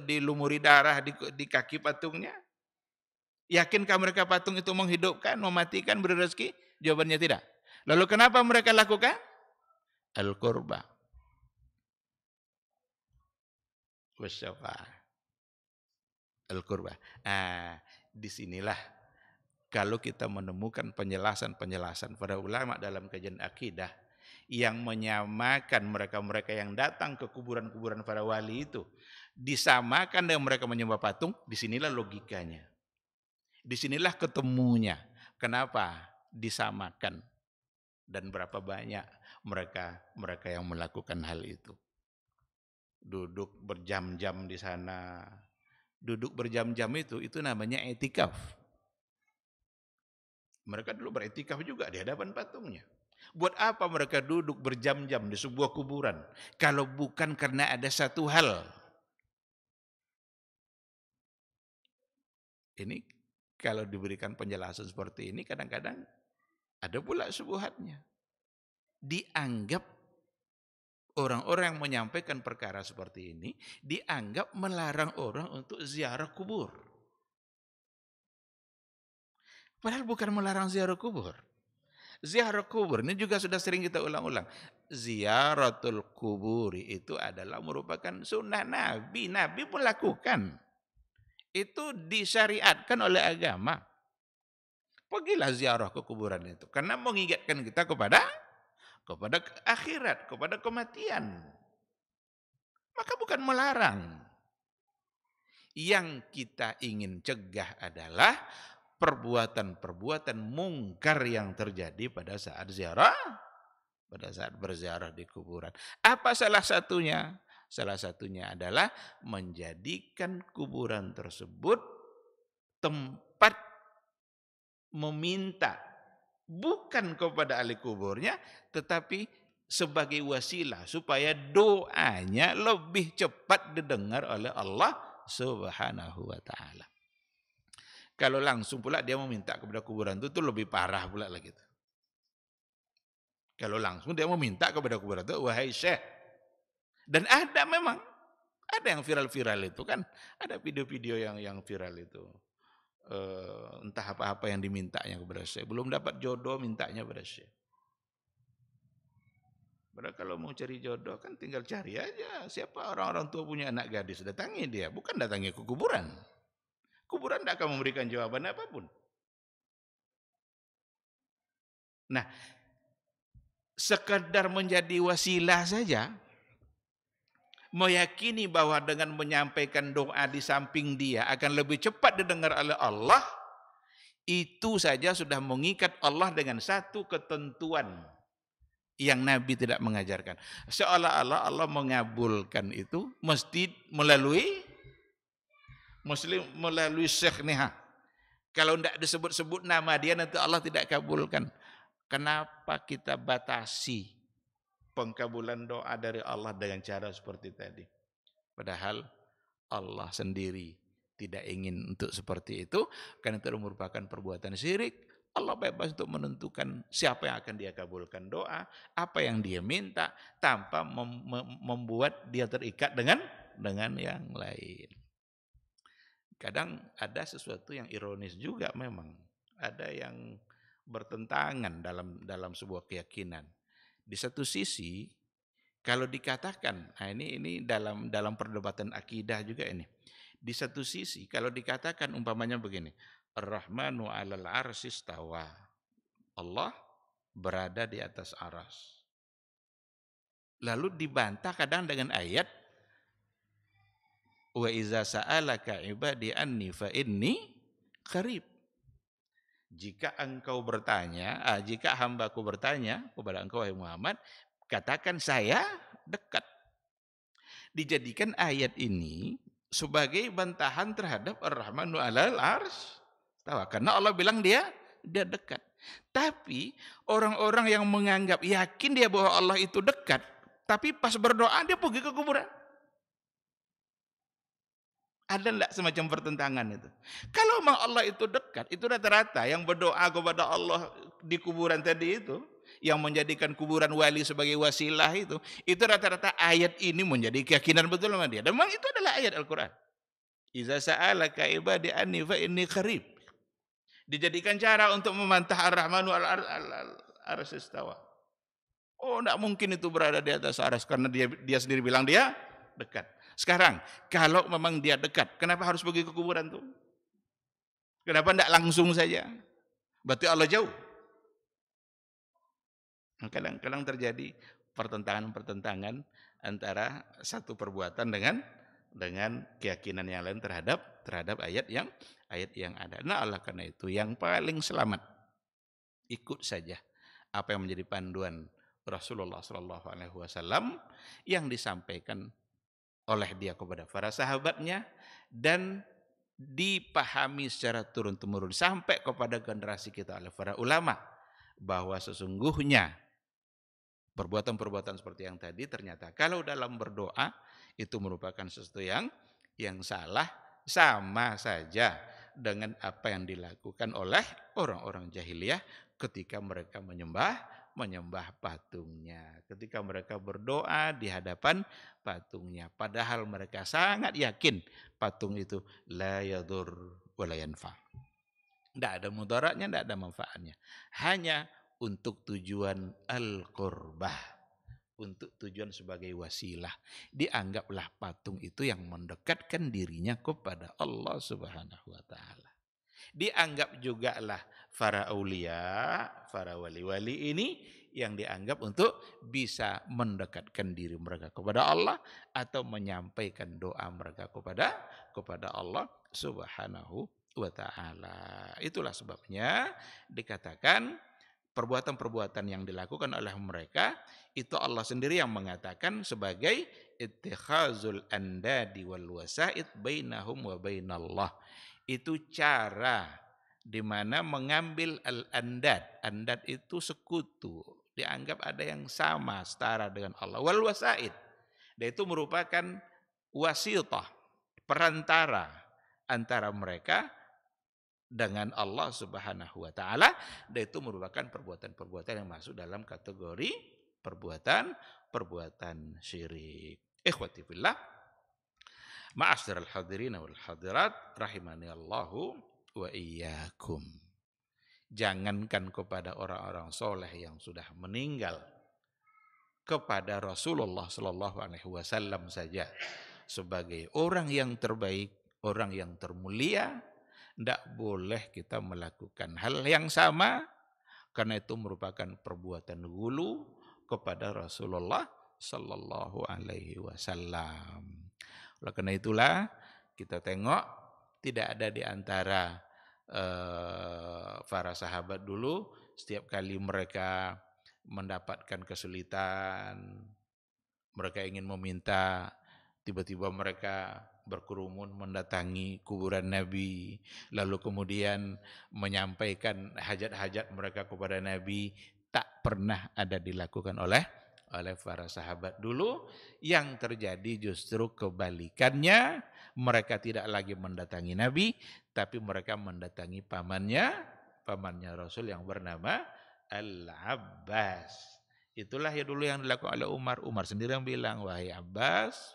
dilumuri darah di kaki patungnya, yakinkah mereka patung itu menghidupkan, mematikan, beri rezeki? Jawabannya tidak. Lalu kenapa mereka lakukan? Al-qurbah wasyafa'ah. Al-qurbah. Disinilah kalau kita menemukan penjelasan-penjelasan para ulama dalam kajian akidah yang menyamakan mereka-mereka yang datang ke kuburan-kuburan para wali itu, disamakan dengan mereka menyembah patung, disinilah logikanya. Disinilah ketemunya. Kenapa disamakan? Dan berapa banyak mereka yang melakukan hal itu. Duduk berjam-jam di sana. Duduk berjam-jam itu namanya etikaf. Mereka dulu beretikaf juga di hadapan patungnya. Buat apa mereka duduk berjam-jam di sebuah kuburan? Kalau bukan karena ada satu hal. Ini kalau diberikan penjelasan seperti ini kadang-kadang ada pula syubhatnya. Dianggap orang-orang yang menyampaikan perkara seperti ini, dianggap melarang orang untuk ziarah kubur. Padahal bukan melarang ziarah kubur. Ziarah kubur ini juga sudah sering kita ulang-ulang. Ziaratul kuburi itu adalah merupakan sunnah Nabi. Nabi pun lakukan. Itu disyariatkan oleh agama. Pergilah ziarah ke kuburan itu. Karena mengingatkan kita kepada akhirat, kepada kematian. Maka bukan melarang. Yang kita ingin cegah adalah perbuatan-perbuatan mungkar yang terjadi pada saat ziarah, pada saat berziarah di kuburan. Apa salah satunya? Salah satunya adalah menjadikan kuburan tersebut tempat meminta bukan kepada ahli kuburnya, tetapi sebagai wasilah supaya doanya lebih cepat didengar oleh Allah Subhanahu wa taala. Kalau langsung pula dia meminta kepada kuburan itu lebih parah pula lagi. Kalau langsung dia meminta kepada kuburan itu, wahai Syekh, Dan ada memang, ada yang viral-viral itu kan, ada video-video yang viral itu. Entah apa-apa yang dimintanya kepada saya. Belum dapat jodoh, mintanya kepada saya. Padahal kalau mau cari jodoh kan tinggal cari aja. Siapa orang-orang tua punya anak gadis, datangi dia. Bukan datangi ke kuburan. Kuburan tidak akan memberikan jawaban apapun. Nah, sekedar menjadi wasilah saja, meyakini bahwa dengan menyampaikan doa di samping dia akan lebih cepat didengar oleh Allah, itu saja sudah mengikat Allah dengan satu ketentuan yang Nabi tidak mengajarkan. Seolah-olah Allah mengabulkan itu mesti melalui Syekh Neha. Kalau tidak disebut-sebut nama dia nanti Allah tidak kabulkan. Kenapa kita batasi pengkabulan doa dari Allah dengan cara seperti tadi? Padahal Allah sendiri tidak ingin untuk seperti itu, karena itu merupakan perbuatan syirik. Allah bebas untuk menentukan siapa yang akan dia kabulkan doa, apa yang dia minta, tanpa membuat dia terikat dengan yang lain. Kadang ada sesuatu yang ironis juga memang. Ada yang bertentangan dalam sebuah keyakinan. Di satu sisi, kalau dikatakan, nah ini dalam perdebatan akidah juga ini. Di satu sisi, kalau dikatakan umpamanya begini, Ar-Rahmanu 'alal 'arsy istawa. Allah berada di atas aras. Lalu dibantah kadang dengan ayat wa iza sa'alaka 'ibadi anni fa inni qarib. Jika hambaku bertanya kepada engkau wahai Muhammad, katakan saya dekat. Dijadikan ayat ini sebagai bantahan terhadap Ar-Rahmanu 'alal 'arsy. Karena Allah bilang dia dekat. Tapi orang-orang yang menganggap yakin dia bahwa Allah itu dekat, tapi pas berdoa dia pergi ke kuburan. Ada enggak semacam pertentangan itu? Kalau memang Allah itu dekat, itu rata-rata yang berdoa kepada Allah di kuburan tadi itu, yang menjadikan kuburan wali sebagai wasilah itu rata-rata ayat ini menjadi keyakinan betul sama dia. Dan memang itu adalah ayat Al-Quran. Iza sa'alaka ibadi anni fa inni qarib. Dijadikan cara untuk memantah Ar-Rahmanu 'alal 'arsy istawa. Oh, tidak mungkin itu berada di atas aras karena dia sendiri bilang dia dekat. Sekarang, kalau memang dia dekat, kenapa harus pergi ke kuburan tuh? Kenapa tidak langsung saja? Berarti Allah jauh. Kadang-kadang terjadi pertentangan antara satu perbuatan dengan keyakinan yang lain terhadap ayat yang ada. Nah, oleh karena itu yang paling selamat ikut saja apa yang menjadi panduan Rasulullah SAW yang disampaikan oleh dia kepada para sahabatnya dan dipahami secara turun-temurun sampai kepada generasi kita oleh para ulama, bahwa sesungguhnya perbuatan-perbuatan seperti yang tadi ternyata kalau dalam berdoa itu merupakan sesuatu yang salah, sama saja dengan apa yang dilakukan oleh orang-orang jahiliyah ketika mereka menyembah patungnya, ketika mereka berdoa di hadapan patungnya, padahal mereka sangat yakin patung itu la yadur wa la yanfa. Tidak ada mudaratnya, tidak ada manfaatnya, hanya untuk tujuan al-qurbah, untuk tujuan sebagai wasilah. Dianggaplah patung itu yang mendekatkan dirinya kepada Allah Subhanahu wa taala. Dianggap juga lah para aulia, para wali-wali ini yang dianggap untuk bisa mendekatkan diri mereka kepada Allah atau menyampaikan doa mereka kepada Allah Subhanahu wa taala. Itulah sebabnya dikatakan perbuatan-perbuatan yang dilakukan oleh mereka itu Allah sendiri yang mengatakan sebagai ittikhazul andadi wal wasaid bainahum wa bainallah. Itu cara di mana mengambil al-andad. Andad itu sekutu, dianggap ada yang sama setara dengan Allah. Wal wasaid, dan itu merupakan wasitah, perantara antara mereka dengan Allah Subhanahu wa taala, dan itu merupakan perbuatan-perbuatan yang masuk dalam kategori perbuatan syirik. Ikhwati fillah, ma'asyiral hadirin wal hadirat rahimani Allahu wa iyyakum. Jangankan kepada orang-orang soleh yang sudah meninggal, kepada Rasulullah Sallallahu Alaihi Wasallam saja sebagai orang yang terbaik, orang yang termulia, tidak boleh kita melakukan hal yang sama, karena itu merupakan perbuatan ghulu kepada Rasulullah Sallallahu Alaihi Wasallam. Oleh karena itulah kita tengok tidak ada di antara para sahabat dulu, setiap kali mereka mendapatkan kesulitan, mereka ingin meminta, tiba-tiba mereka berkerumun mendatangi kuburan Nabi, lalu kemudian menyampaikan hajat-hajat mereka kepada Nabi. Tak pernah ada dilakukan oleh para sahabat dulu. Yang terjadi justru kebalikannya, mereka tidak lagi mendatangi Nabi, tapi mereka mendatangi pamannya Rasul yang bernama Al-Abbas. Itulah ya dulu yang dilakukan oleh Umar. Umar sendiri yang bilang, wahai Abbas,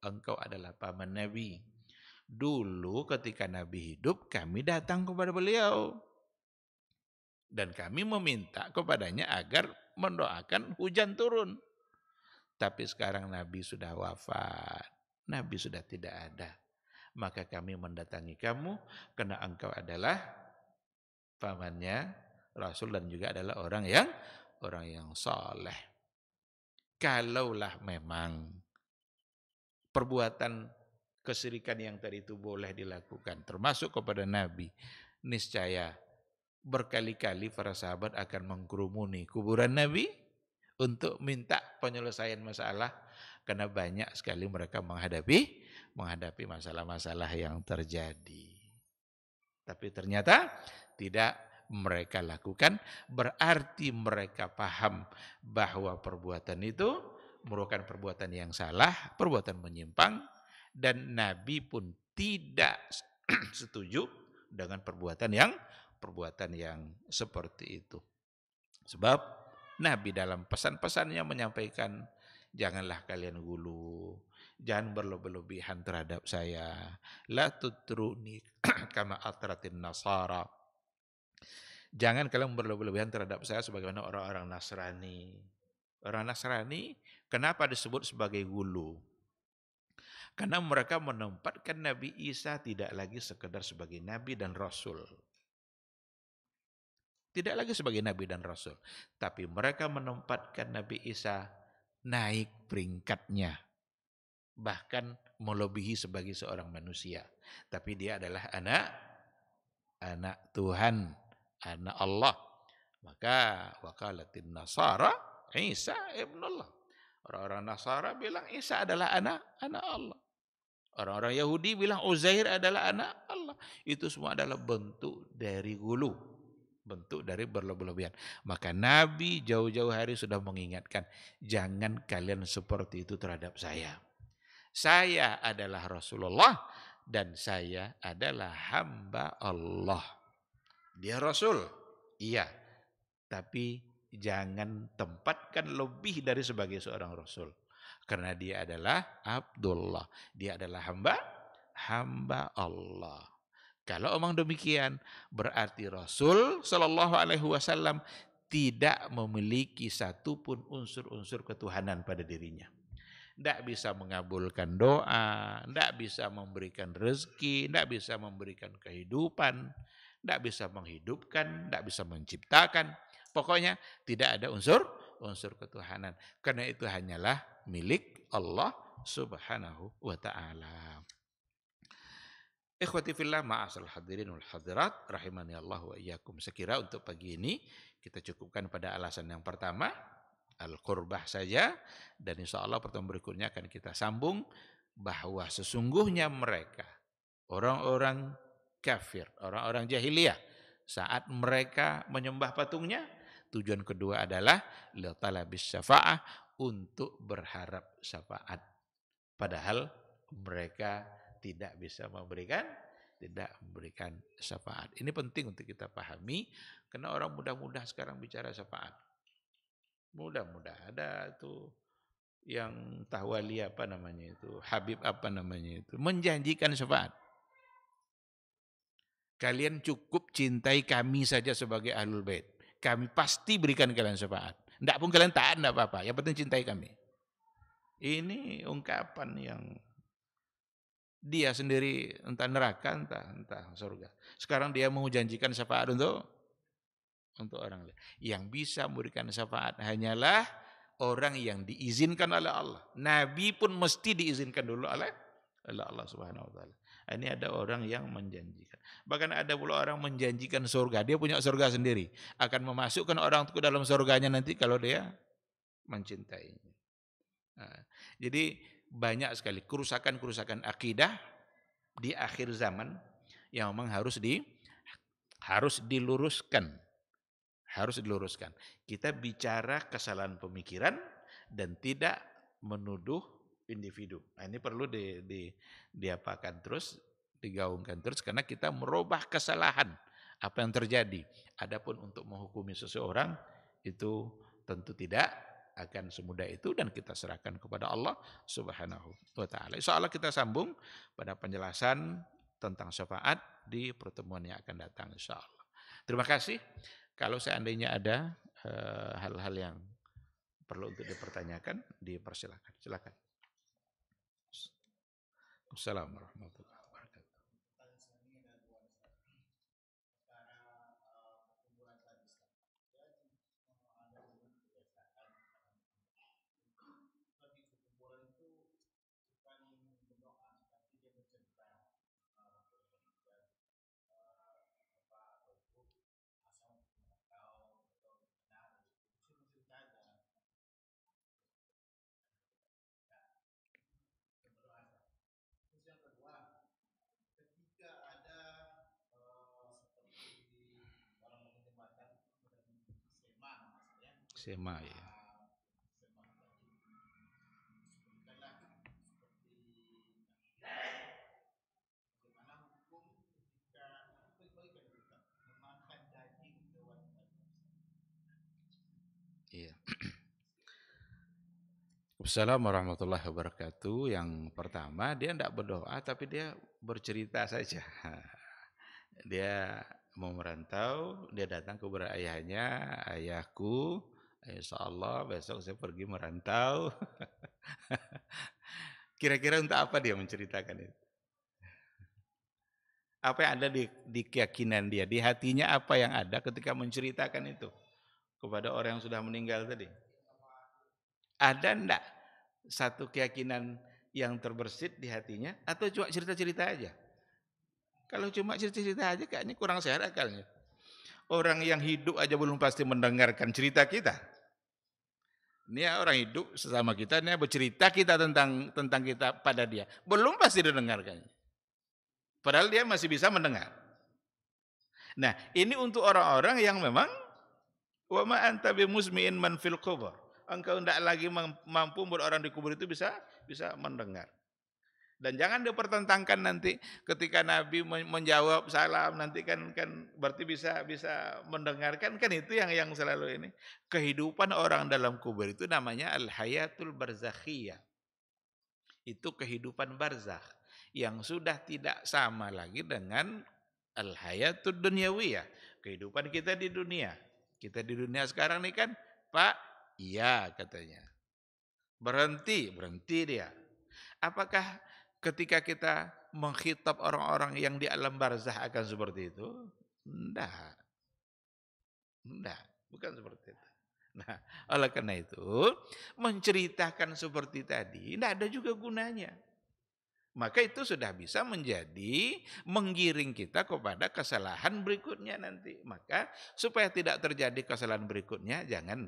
engkau adalah paman Nabi. Dulu ketika Nabi hidup, kami datang kepada beliau. Dan kami meminta kepadanya agar mendoakan hujan turun. Tapi sekarang Nabi sudah wafat. Nabi sudah tidak ada. Maka kami mendatangi kamu karena engkau adalah pamannya Rasul dan juga adalah orang yang saleh. Kalaulah memang perbuatan kesyirikan yang tadi itu boleh dilakukan, termasuk kepada Nabi, niscaya berkali-kali para sahabat akan mengkerumuni kuburan Nabi untuk minta penyelesaian masalah, karena banyak sekali mereka menghadapi masalah-masalah yang terjadi. Tapi ternyata tidak mereka lakukan, berarti mereka paham bahwa perbuatan itu merupakan perbuatan yang salah, perbuatan menyimpang, dan Nabi pun tidak setuju dengan perbuatan yang seperti itu. Sebab Nabi dalam pesan-pesannya menyampaikan, janganlah kalian ghulu, jangan berlebih-lebihan terhadap saya. La tutruni kama atratin nasara. Jangan kalian berlebih-lebihan terhadap saya sebagaimana orang-orang Nasrani. Orang Nasrani kenapa disebut sebagai ghulu? Karena mereka menempatkan Nabi Isa tidak lagi sekedar sebagai Nabi dan Rasul. Tidak lagi sebagai Nabi dan Rasul. Tapi mereka menempatkan Nabi Isa naik peringkatnya. Bahkan melebihi sebagai seorang manusia. Tapi dia adalah anak Tuhan, anak Allah. Maka waqalatin nasara Isa ibnullah. Orang-orang Nasara bilang Isa adalah anak Allah. Orang-orang Yahudi bilang Uzair adalah anak Allah. Itu semua adalah bentuk dari ghulu, bentuk dari berlebih-lebihan. Maka Nabi jauh-jauh hari sudah mengingatkan, jangan kalian seperti itu terhadap saya. Saya adalah Rasulullah dan saya adalah hamba Allah. Dia Rasul, iya. Tapi jangan tempatkan lebih dari sebagai seorang Rasul. Karena dia adalah Abdullah. Dia adalah hamba Allah. Kalau omong demikian, berarti Rasul Sallallahu Alaihi Wasallam tidak memiliki satupun unsur-unsur ketuhanan pada dirinya. Tidak bisa mengabulkan doa, tidak bisa memberikan rezeki, tidak bisa memberikan kehidupan, tidak bisa menghidupkan, tidak bisa menciptakan. Pokoknya tidak ada unsur ketuhanan. Karena itu hanyalah milik Allah Subhanahu wa ta'ala. Ikhwati fillah, ma'asal hadirin wal hadirat rahimani Allah wa iyyakum. Sekira untuk pagi ini kita cukupkan pada alasan yang pertama, al-qurbah saja, dan insyaallah pertemuan berikutnya akan kita sambung bahwa sesungguhnya mereka orang-orang kafir, orang-orang jahiliyah, saat mereka menyembah patungnya, tujuan kedua adalah litalabis syafa'ah, untuk berharap syafaat. Padahal mereka tidak bisa memberikan syafaat. Ini penting untuk kita pahami, karena orang mudah-mudah sekarang bicara syafaat. Mudah-mudah ada itu yang entah wali apa namanya itu, Habib apa namanya itu, menjanjikan syafaat. Kalian cukup cintai kami saja sebagai ahlul bait. Kami pasti berikan kalian syafaat. Enggak pun kalian taat enggak apa-apa, yang penting cintai kami. Ini ungkapan yang dia sendiri entah neraka, entah surga. Sekarang dia mau janjikan syafaat untuk orang lain. Yang bisa memberikan syafaat hanyalah orang yang diizinkan oleh Allah. Nabi pun mesti diizinkan dulu oleh Allah Subhanahu wa taala. Ini ada orang yang menjanjikan. Bahkan ada pula orang menjanjikan surga. Dia punya surga sendiri. Akan memasukkan orang ke dalam surganya nanti kalau dia mencintainya. Nah, jadi banyak sekali kerusakan-kerusakan akidah di akhir zaman yang memang harus diluruskan. Harus diluruskan. Kita bicara kesalahan pemikiran dan tidak menuduh individu. Nah, ini perlu diapakan terus, digaungkan terus karena kita merubah kesalahan apa yang terjadi. Adapun untuk menghukumi seseorang itu tentu tidak akan semudah itu dan kita serahkan kepada Allah Subhanahu wa taala. Insyaallah kita sambung pada penjelasan tentang syafaat di pertemuan yang akan datang insyaallah. Terima kasih. Kalau seandainya ada hal-hal yang perlu untuk dipertanyakan, dipersilakan. Silakan. Assalamualaikum warahmatullahi wabarakatuh. Sema ya. Iya. Assalamualaikum warahmatullahi wabarakatuh. Yang pertama dia tidak berdoa tapi dia bercerita saja. Dia mau merantau, dia datang kepada ayahnya, ayahku, insyaallah besok saya pergi merantau. Kira-kira untuk apa dia menceritakan itu? Apa yang ada di keyakinan dia, di hatinya apa yang ada ketika menceritakan itu kepada orang yang sudah meninggal tadi? Ada enggak satu keyakinan yang terbersit di hatinya atau cuma cerita-cerita aja? Kalau cuma cerita-cerita aja kayaknya kurang sehat akalnya. Orang yang hidup aja belum pasti mendengarkan cerita kita. Ini orang hidup sesama kita, ini bercerita kita tentang kita pada dia. Belum pasti didengarkannya. Padahal dia masih bisa mendengar. Nah, ini untuk orang-orang yang memang wa ma anta bimusmi'in man fil qubur. Engkau tidak lagi mampu membuat orang di kubur itu bisa mendengar. Dan jangan dipertentangkan nanti ketika Nabi menjawab salam nanti kan berarti bisa mendengarkan kan itu yang selalu ini. Kehidupan orang dalam kubur itu namanya al-hayatul barzakhiyah. Itu kehidupan barzakh yang sudah tidak sama lagi dengan al-hayatud dunyawiyah. Kehidupan kita di dunia. Kita di dunia sekarang nih kan, Pak, iya katanya. Berhenti dia. Apakah ketika kita mengkhitab orang-orang yang di alam barzah akan seperti itu? Enggak, bukan seperti itu. Nah, oleh karena itu, menceritakan seperti tadi, tidak ada juga gunanya. Maka itu sudah bisa menjadi menggiring kita kepada kesalahan berikutnya nanti. Maka supaya tidak terjadi kesalahan berikutnya, jangan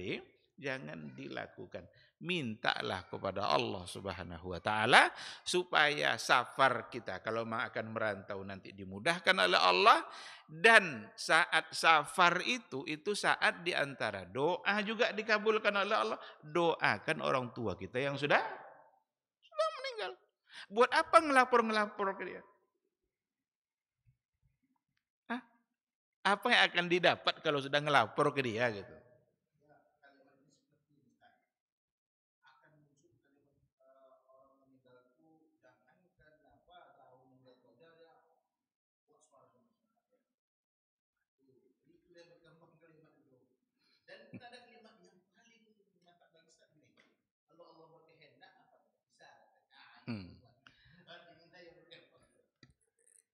dilakukan. Mintalah kepada Allah Subhanahu wa taala supaya safar kita kalau akan merantau nanti dimudahkan oleh Allah, dan saat safar itu saat diantara doa juga dikabulkan oleh Allah. Doakan orang tua kita yang sudah meninggal. Buat apa ngelapor ke dia? Apa yang akan didapat kalau sudah ngelapor ke dia gitu? Dan kita ada kalimat yang paling mengatakan Ustaz ini. Kalau Allah berkehendak apa bisa?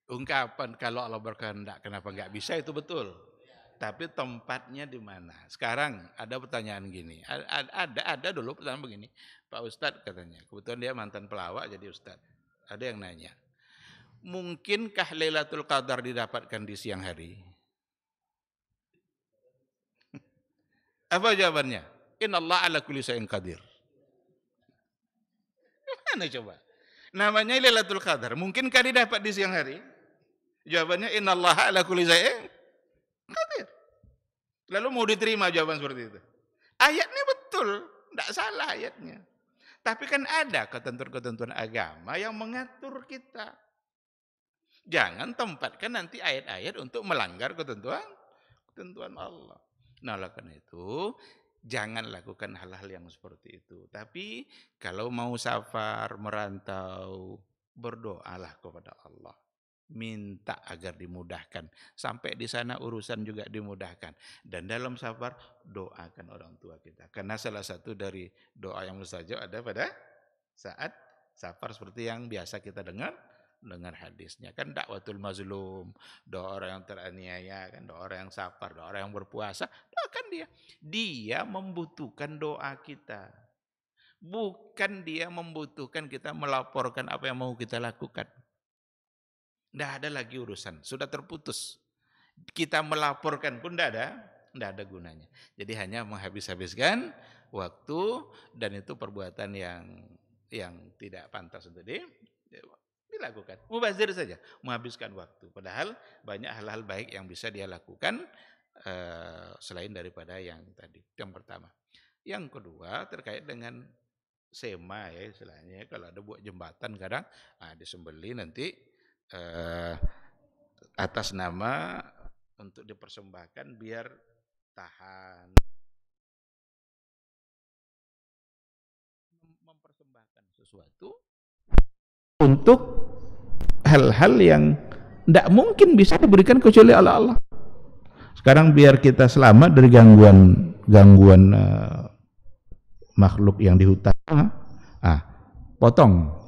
Ungkapan kalau Allah berkehendak kenapa nggak bisa itu betul. Tapi tempatnya di mana? Sekarang ada pertanyaan gini. Ada dulu pertanyaan begini. Pak Ustadz katanya, kebetulan dia mantan pelawak jadi Ustadz. Ada yang nanya, mungkinkah Lailatul Qadar didapatkan di siang hari? Apa jawabannya? Innallaha ala kulli syai'in qadir. Mana coba? Namanya Lailatul Qadar. Mungkinkah didapat di siang hari? Jawabannya innallaha ala kulli syai'in qadir. Lalu mau diterima jawaban seperti itu? Ayatnya betul, tidak salah ayatnya. Tapi kan ada ketentuan-ketentuan agama yang mengatur kita. Jangan tempatkan nanti ayat-ayat untuk melanggar ketentuan Allah. Nah, oleh karena itu jangan lakukan hal-hal yang seperti itu. Tapi kalau mau safar, merantau, berdoalah kepada Allah. Minta agar dimudahkan. Sampai di sana urusan juga dimudahkan. Dan dalam safar, doakan orang tua kita. Karena salah satu dari doa yang mustajab ada pada saat safar seperti yang biasa kita dengar hadisnya. Kan dakwatul mazlum, doa orang yang teraniaya, kan doa orang yang safar, doa orang yang berpuasa, doakan dia. Dia membutuhkan doa kita. Bukan dia membutuhkan kita melaporkan apa yang mau kita lakukan. Tidak ada lagi urusan, sudah terputus. Kita melaporkan pun tidak ada gunanya. Jadi hanya menghabis-habiskan waktu dan itu perbuatan yang tidak pantas untuk dilakukan. Mubazir saja, menghabiskan waktu. Padahal banyak hal-hal baik yang bisa dia lakukan selain daripada yang tadi. Yang pertama. Yang kedua terkait dengan sema ya istilahnya. Kalau ada buat jembatan kadang disembeli nanti atas nama untuk dipersembahkan biar tahan, mempersembahkan sesuatu untuk hal-hal yang tidak mungkin bisa diberikan kecuali oleh Allah. Sekarang biar kita selamat dari gangguan makhluk yang di hutan, potong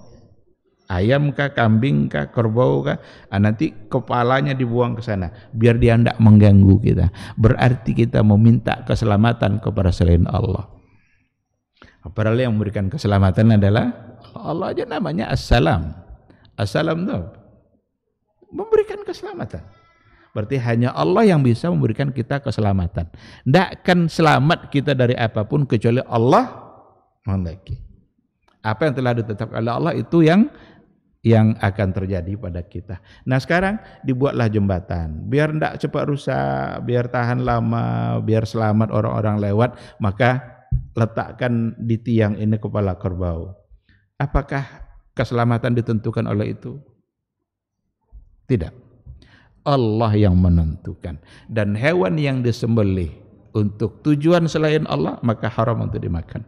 ayam kah, kambing kah, kerbau kah, nanti kepalanya dibuang ke sana biar dia tidak mengganggu kita. Berarti kita meminta keselamatan kepada selain Allah. Padahal yang memberikan keselamatan adalah Allah aja, namanya As-Salam. As-Salam itu memberikan keselamatan. Berarti hanya Allah yang bisa memberikan kita keselamatan. Tidak akan selamat kita dari apapun kecuali Allah menghendaki. Apa yang telah ditetapkan oleh Allah itu yang akan terjadi pada kita. Nah sekarang dibuatlah jembatan, biar tidak cepat rusak, biar tahan lama, biar selamat orang-orang lewat, maka letakkan di tiang ini kepala kerbau. Apakah keselamatan ditentukan oleh itu? Tidak. Allah yang menentukan. Dan hewan yang disembelih untuk tujuan selain Allah, maka haram untuk dimakan.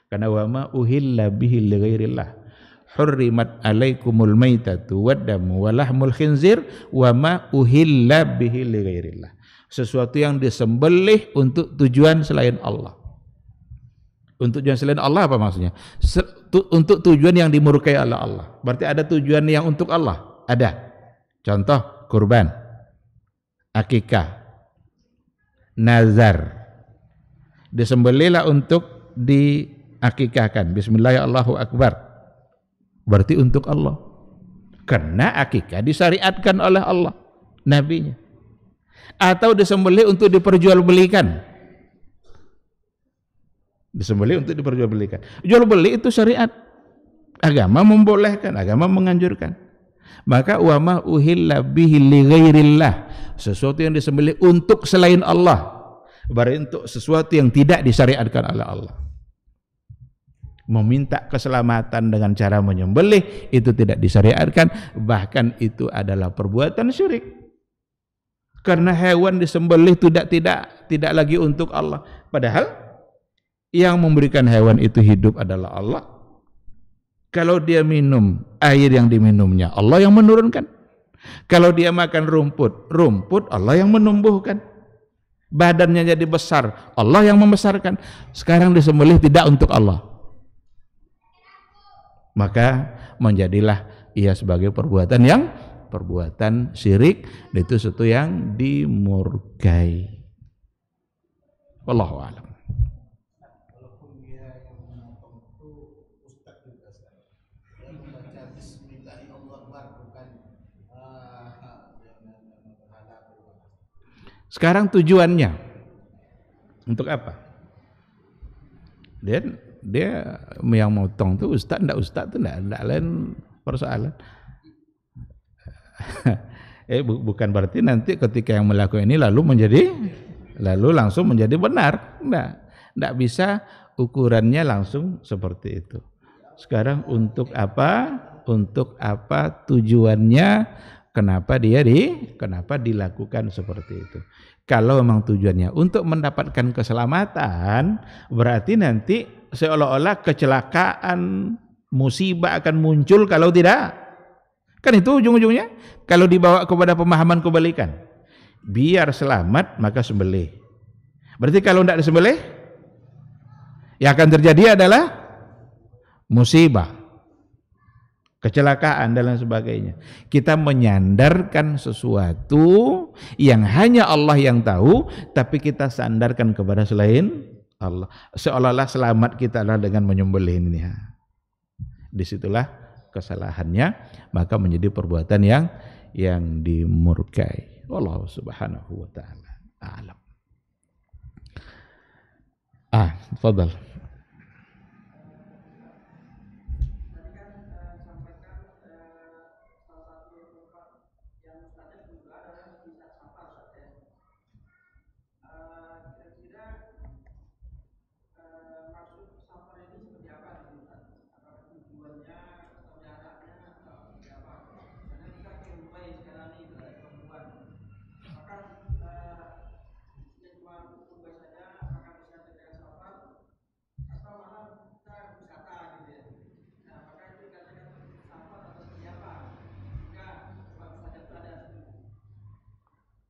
Karena wa ma uhilla bihi li ghairillah. Hurrimat alaikumul maitatu waddamu walahmul khinzir wa ma uhilla bihi li ghairillah. Sesuatu yang disembelih untuk tujuan selain Allah. Untuk tujuan selain Allah apa maksudnya? Untuk tujuan yang dimurkai oleh Allah. Berarti ada tujuan yang untuk Allah? Ada. Contoh kurban, akikah, nazar. Disembelihlah untuk diakikahkan. Bismillahirrahmanirrahim, akbar. Berarti untuk Allah. Karena akikah disyariatkan oleh Allah, nabinya. Atau disembelih untuk diperjualbelikan. Disembelih untuk diperjualbelikan. Jual beli itu syariat. Agama membolehkan, agama menganjurkan. Maka wa ma uhilla bihi li ghairillah. Sesuatu yang disembelih untuk selain Allah. Berarti untuk sesuatu yang tidak disyariatkan oleh Allah. Meminta keselamatan dengan cara menyembelih itu tidak disyariatkan, bahkan itu adalah perbuatan syirik. Karena hewan disembelih tidak lagi untuk Allah. Padahal yang memberikan hewan itu hidup adalah Allah. Kalau dia minum air yang diminumnya, Allah yang menurunkan. Kalau dia makan rumput Allah yang menumbuhkan. badannya jadi besar, Allah yang membesarkan. Sekarang disembelih tidak untuk Allah, maka menjadilah ia sebagai perbuatan syirik, itu sesuatu yang dimurkai. Wallahu a'lam. Walaupun dia yang memotong itu ustaz juga, dia membaca Bismillahirrahmanirrahim, bukan Sekarang tujuannya untuk apa? Dia yang motong tuh ustaz tuh enggak lain persoalan. Bukan berarti nanti ketika yang melakukan ini lalu langsung menjadi benar. Enggak bisa ukurannya langsung seperti itu. Sekarang untuk apa? Untuk apa tujuannya? Kenapa dilakukan seperti itu? Kalau memang tujuannya untuk mendapatkan keselamatan, berarti nanti seolah-olah kecelakaan, musibah akan muncul kalau tidak. Kan itu ujung-ujungnya. Kalau dibawa kepada pemahaman kebalikan, biar selamat maka sembelih. Berarti kalau tidak disembelih, yang akan terjadi adalah musibah, kecelakaan dan lain sebagainya. Kita menyandarkan sesuatu yang hanya Allah yang tahu, tapi kita sandarkan kepada selain Allah. Seolah-olah selamat kita adalah dengan menyembelih ini. Disitulah kesalahannya, maka menjadi perbuatan yang dimurkai. Allah subhanahu wa ta'ala a'lam. Tafadhal.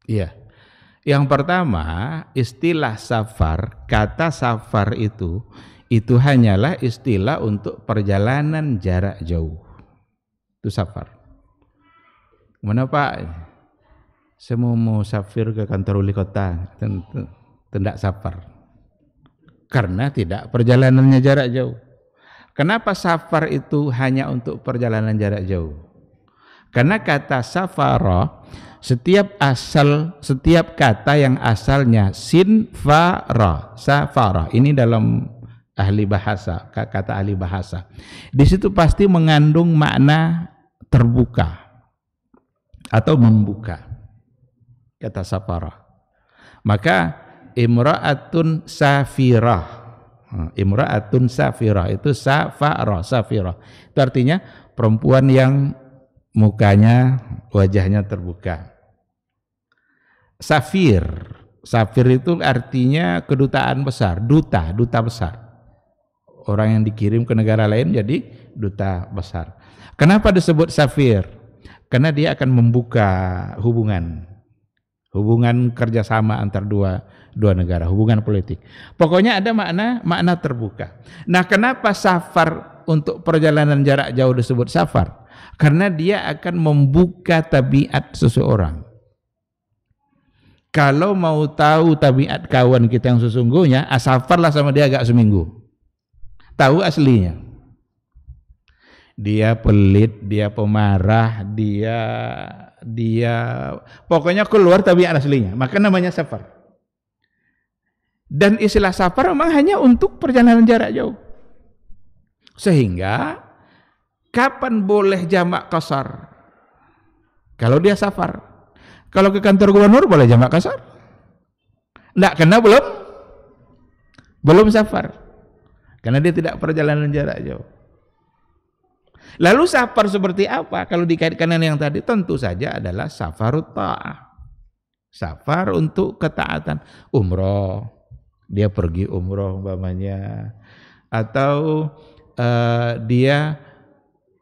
Iya. Yang pertama, istilah safar, kata safar itu hanyalah istilah untuk perjalanan jarak jauh. Itu safar. Mana Pak? Saya mau safir ke kantor wali kota, tidak safar. Karena tidak perjalanannya jarak jauh. Kenapa safar itu hanya untuk perjalanan jarak jauh? Karena kata safara, setiap kata yang asalnya sin fa ra, safara, ini dalam ahli bahasa, kata ahli bahasa, di situ pasti mengandung makna terbuka atau membuka, kata safara. Maka imra'atun safirah, imra'atun safirah itu safara, safirah itu artinya perempuan yang mukanya, wajahnya terbuka. Safir itu artinya kedutaan besar, duta besar. Orang yang dikirim ke negara lain jadi duta besar. Kenapa disebut safir? Karena dia akan membuka hubungan kerjasama antar dua negara, hubungan politik. Pokoknya ada makna terbuka. Nah, kenapa safar untuk perjalanan jarak jauh disebut safar? Karena dia akan membuka tabiat seseorang. Kalau mau tahu tabiat kawan kita yang sesungguhnya, safarlah sama dia agak seminggu. Tahu aslinya. Dia pelit, dia pemarah, dia pokoknya keluar tabiat aslinya. Maka namanya safar. Dan istilah safar memang hanya untuk perjalanan jarak jauh. Sehingga kapan boleh jamak qasar? Kalau dia safar. Kalau ke kantor gubernur boleh jamak qasar? Enggak, karena belum safar. Karena dia tidak perjalanan jarak jauh. Lalu safar seperti apa? Kalau dikaitkan dengan yang tadi, tentu saja adalah safarut ta'ah. Safar untuk ketaatan. Umroh, dia pergi umroh umpamanya. Atau dia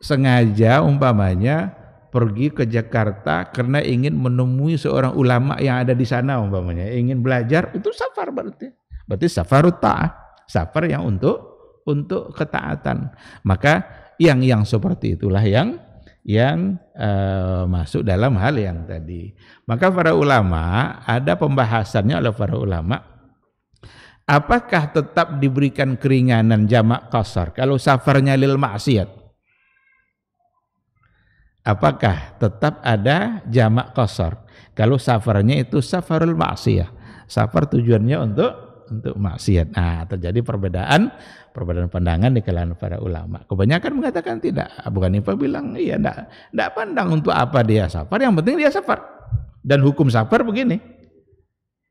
sengaja umpamanya pergi ke Jakarta karena ingin menemui seorang ulama yang ada di sana umpamanya, ingin belajar, itu safar berarti. Berarti safarut ta'ah, safar yang untuk ketaatan. Maka yang seperti itulah yang masuk dalam hal yang tadi. Maka para ulama, ada pembahasannya oleh para ulama, apakah tetap diberikan keringanan jamak qasar kalau safarnya lil maksiat? Apakah tetap ada jamak qasar kalau safarnya itu safarul maksiyah, safar tujuannya untuk maksiat? Nah, terjadi perbedaan pandangan di kalangan para ulama. Kebanyakan mengatakan tidak. Abu Hanifah bilang iya, enggak pandang untuk apa dia safar, yang penting dia safar. Dan hukum safar begini,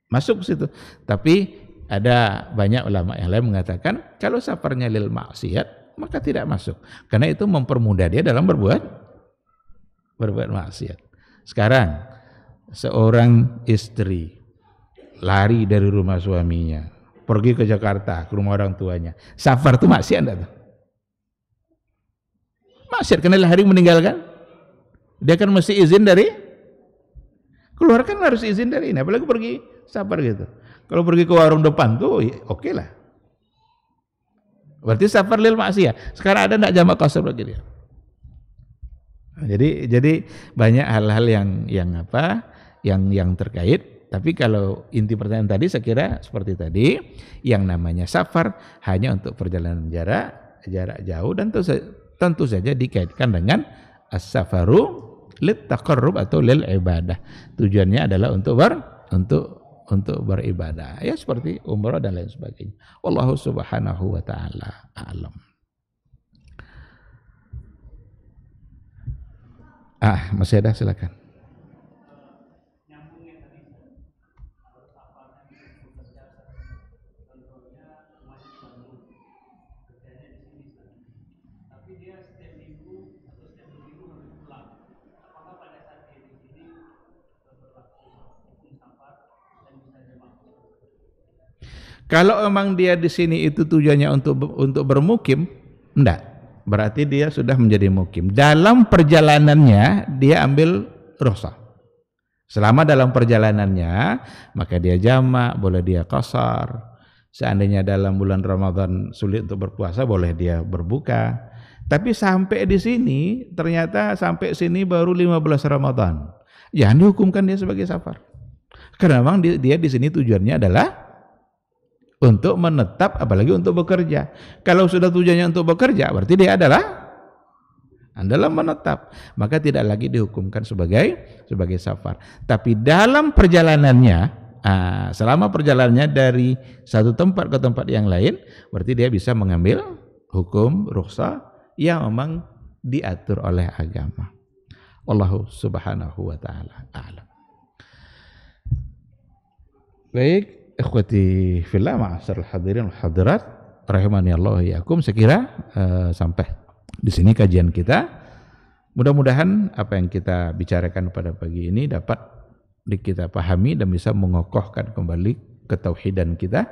masuk ke situ. Tapi ada banyak ulama yang lain mengatakan kalau safarnya lil maksiat maka tidak masuk, karena itu mempermudah dia dalam berbuat maksiat. Sekarang seorang istri lari dari rumah suaminya, pergi ke Jakarta ke rumah orang tuanya, safar itu maksiat enggak tuh? Maksiat, karena lari meninggalkan. Dia kan mesti izin dari keluar, kan harus izin dari ini, apalagi pergi safar gitu. Kalau pergi ke warung depan tuh oke lah, berarti safar lil maksiat. Sekarang ada enggak jamak qasar bagi dia? Jadi banyak hal-hal yang terkait. Tapi kalau inti pertanyaan tadi saya kira seperti tadi, yang namanya safar hanya untuk perjalanan jarak jauh, dan tentu saja dikaitkan dengan as-safaru lit taqarrub atau lil ibadah. Tujuannya adalah untuk beribadah. Ya seperti umrah dan lain sebagainya. Wallahu subhanahu wa ta'ala a'lam. Masih ada, silakan. Kalau memang dia di sini itu tujuannya untuk bermukim, enggak. Berarti dia sudah menjadi mukim. Dalam perjalanannya dia ambil rukhsah. Selama dalam perjalanannya, maka dia jamak, boleh dia qasar. Seandainya dalam bulan Ramadan sulit untuk berpuasa, boleh dia berbuka. Tapi sampai di sini, ternyata sampai sini baru 15 Ramadan. Jangan dihukumkan dia sebagai safar. Karena memang dia di sini tujuannya adalah untuk menetap, apalagi untuk bekerja. Kalau sudah tujuannya untuk bekerja, berarti dia adalah menetap, maka tidak lagi dihukumkan sebagai safar. Tapi dalam perjalanannya, selama perjalanannya dari satu tempat ke tempat yang lain, berarti dia bisa mengambil hukum rukhsah yang memang diatur oleh agama. Wallahu subhanahu wa ta'ala a'lam. Baik, ikhwati fillah, ma'asyiral hadirin wal hadirat rahimani Allah wa iyyakum. Saya kira sampai di sini kajian kita. Mudah-mudahan apa yang kita bicarakan pada pagi ini dapat kita pahami dan bisa mengokohkan kembali ketauhidan kita.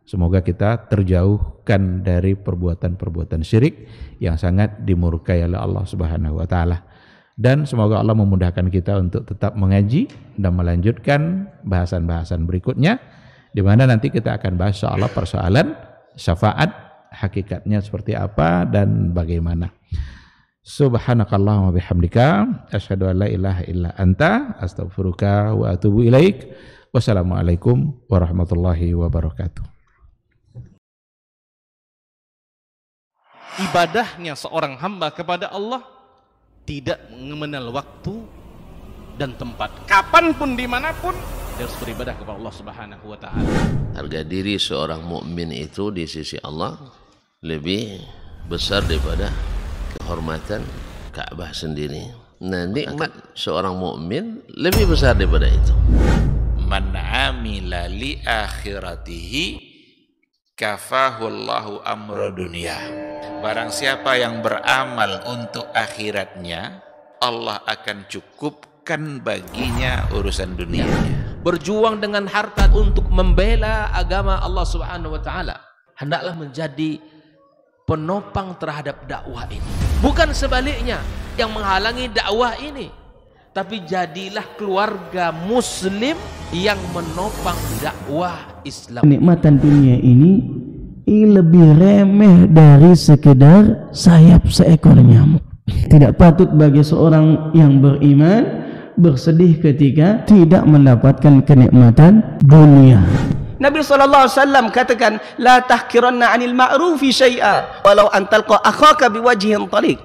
Semoga kita terjauhkan dari perbuatan-perbuatan syirik yang sangat dimurkai oleh Allah Subhanahu wa taala. Dan semoga Allah memudahkan kita untuk tetap mengaji dan melanjutkan bahasan-bahasan berikutnya, di mana nanti kita akan bahas soal persoalan syafaat, hakikatnya seperti apa dan bagaimana. Subhanakallahumma bihamdika asyhadu an la ilaha illa anta astaghfiruka wa atubu ilaik. Wassalamualaikum warahmatullahi wabarakatuh. Ibadahnya seorang hamba kepada Allah tidak mengenal waktu dan tempat. Kapanpun, dimanapun, dia harus beribadah kepada Allah Subhanahu wa ta'ala. Harga diri seorang mukmin itu di sisi Allah lebih besar daripada kehormatan Ka'bah sendiri. Nah, nikmat seorang mukmin lebih besar daripada itu. Man amila li akhiratihi kafahullahu amra dunia. Barang siapa yang beramal untuk akhiratnya, Allah akan cukupkan baginya urusan dunianya. Berjuang dengan harta untuk membela agama Allah Subhanahu wa taala hendaklah menjadi penopang terhadap dakwah ini. Bukan sebaliknya yang menghalangi dakwah ini, tapi jadilah keluarga muslim yang menopang dakwah Islam. Kenikmatan dunia ini lebih remeh dari sekedar sayap seekor nyamuk. Tidak patut bagi seorang yang beriman bersedih ketika tidak mendapatkan kenikmatan dunia. Nabi SAW katakan, la tahkiranna 'anil ma'rufi syai'a walau an talqa akhaka biwajhin taliq.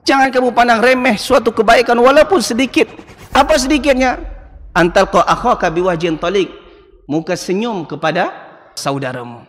Jangan kamu pandang remeh suatu kebaikan walaupun sedikit. Apa sedikitnya? An talqa akhaka biwajhin taliq, muka senyum kepada saudaramu.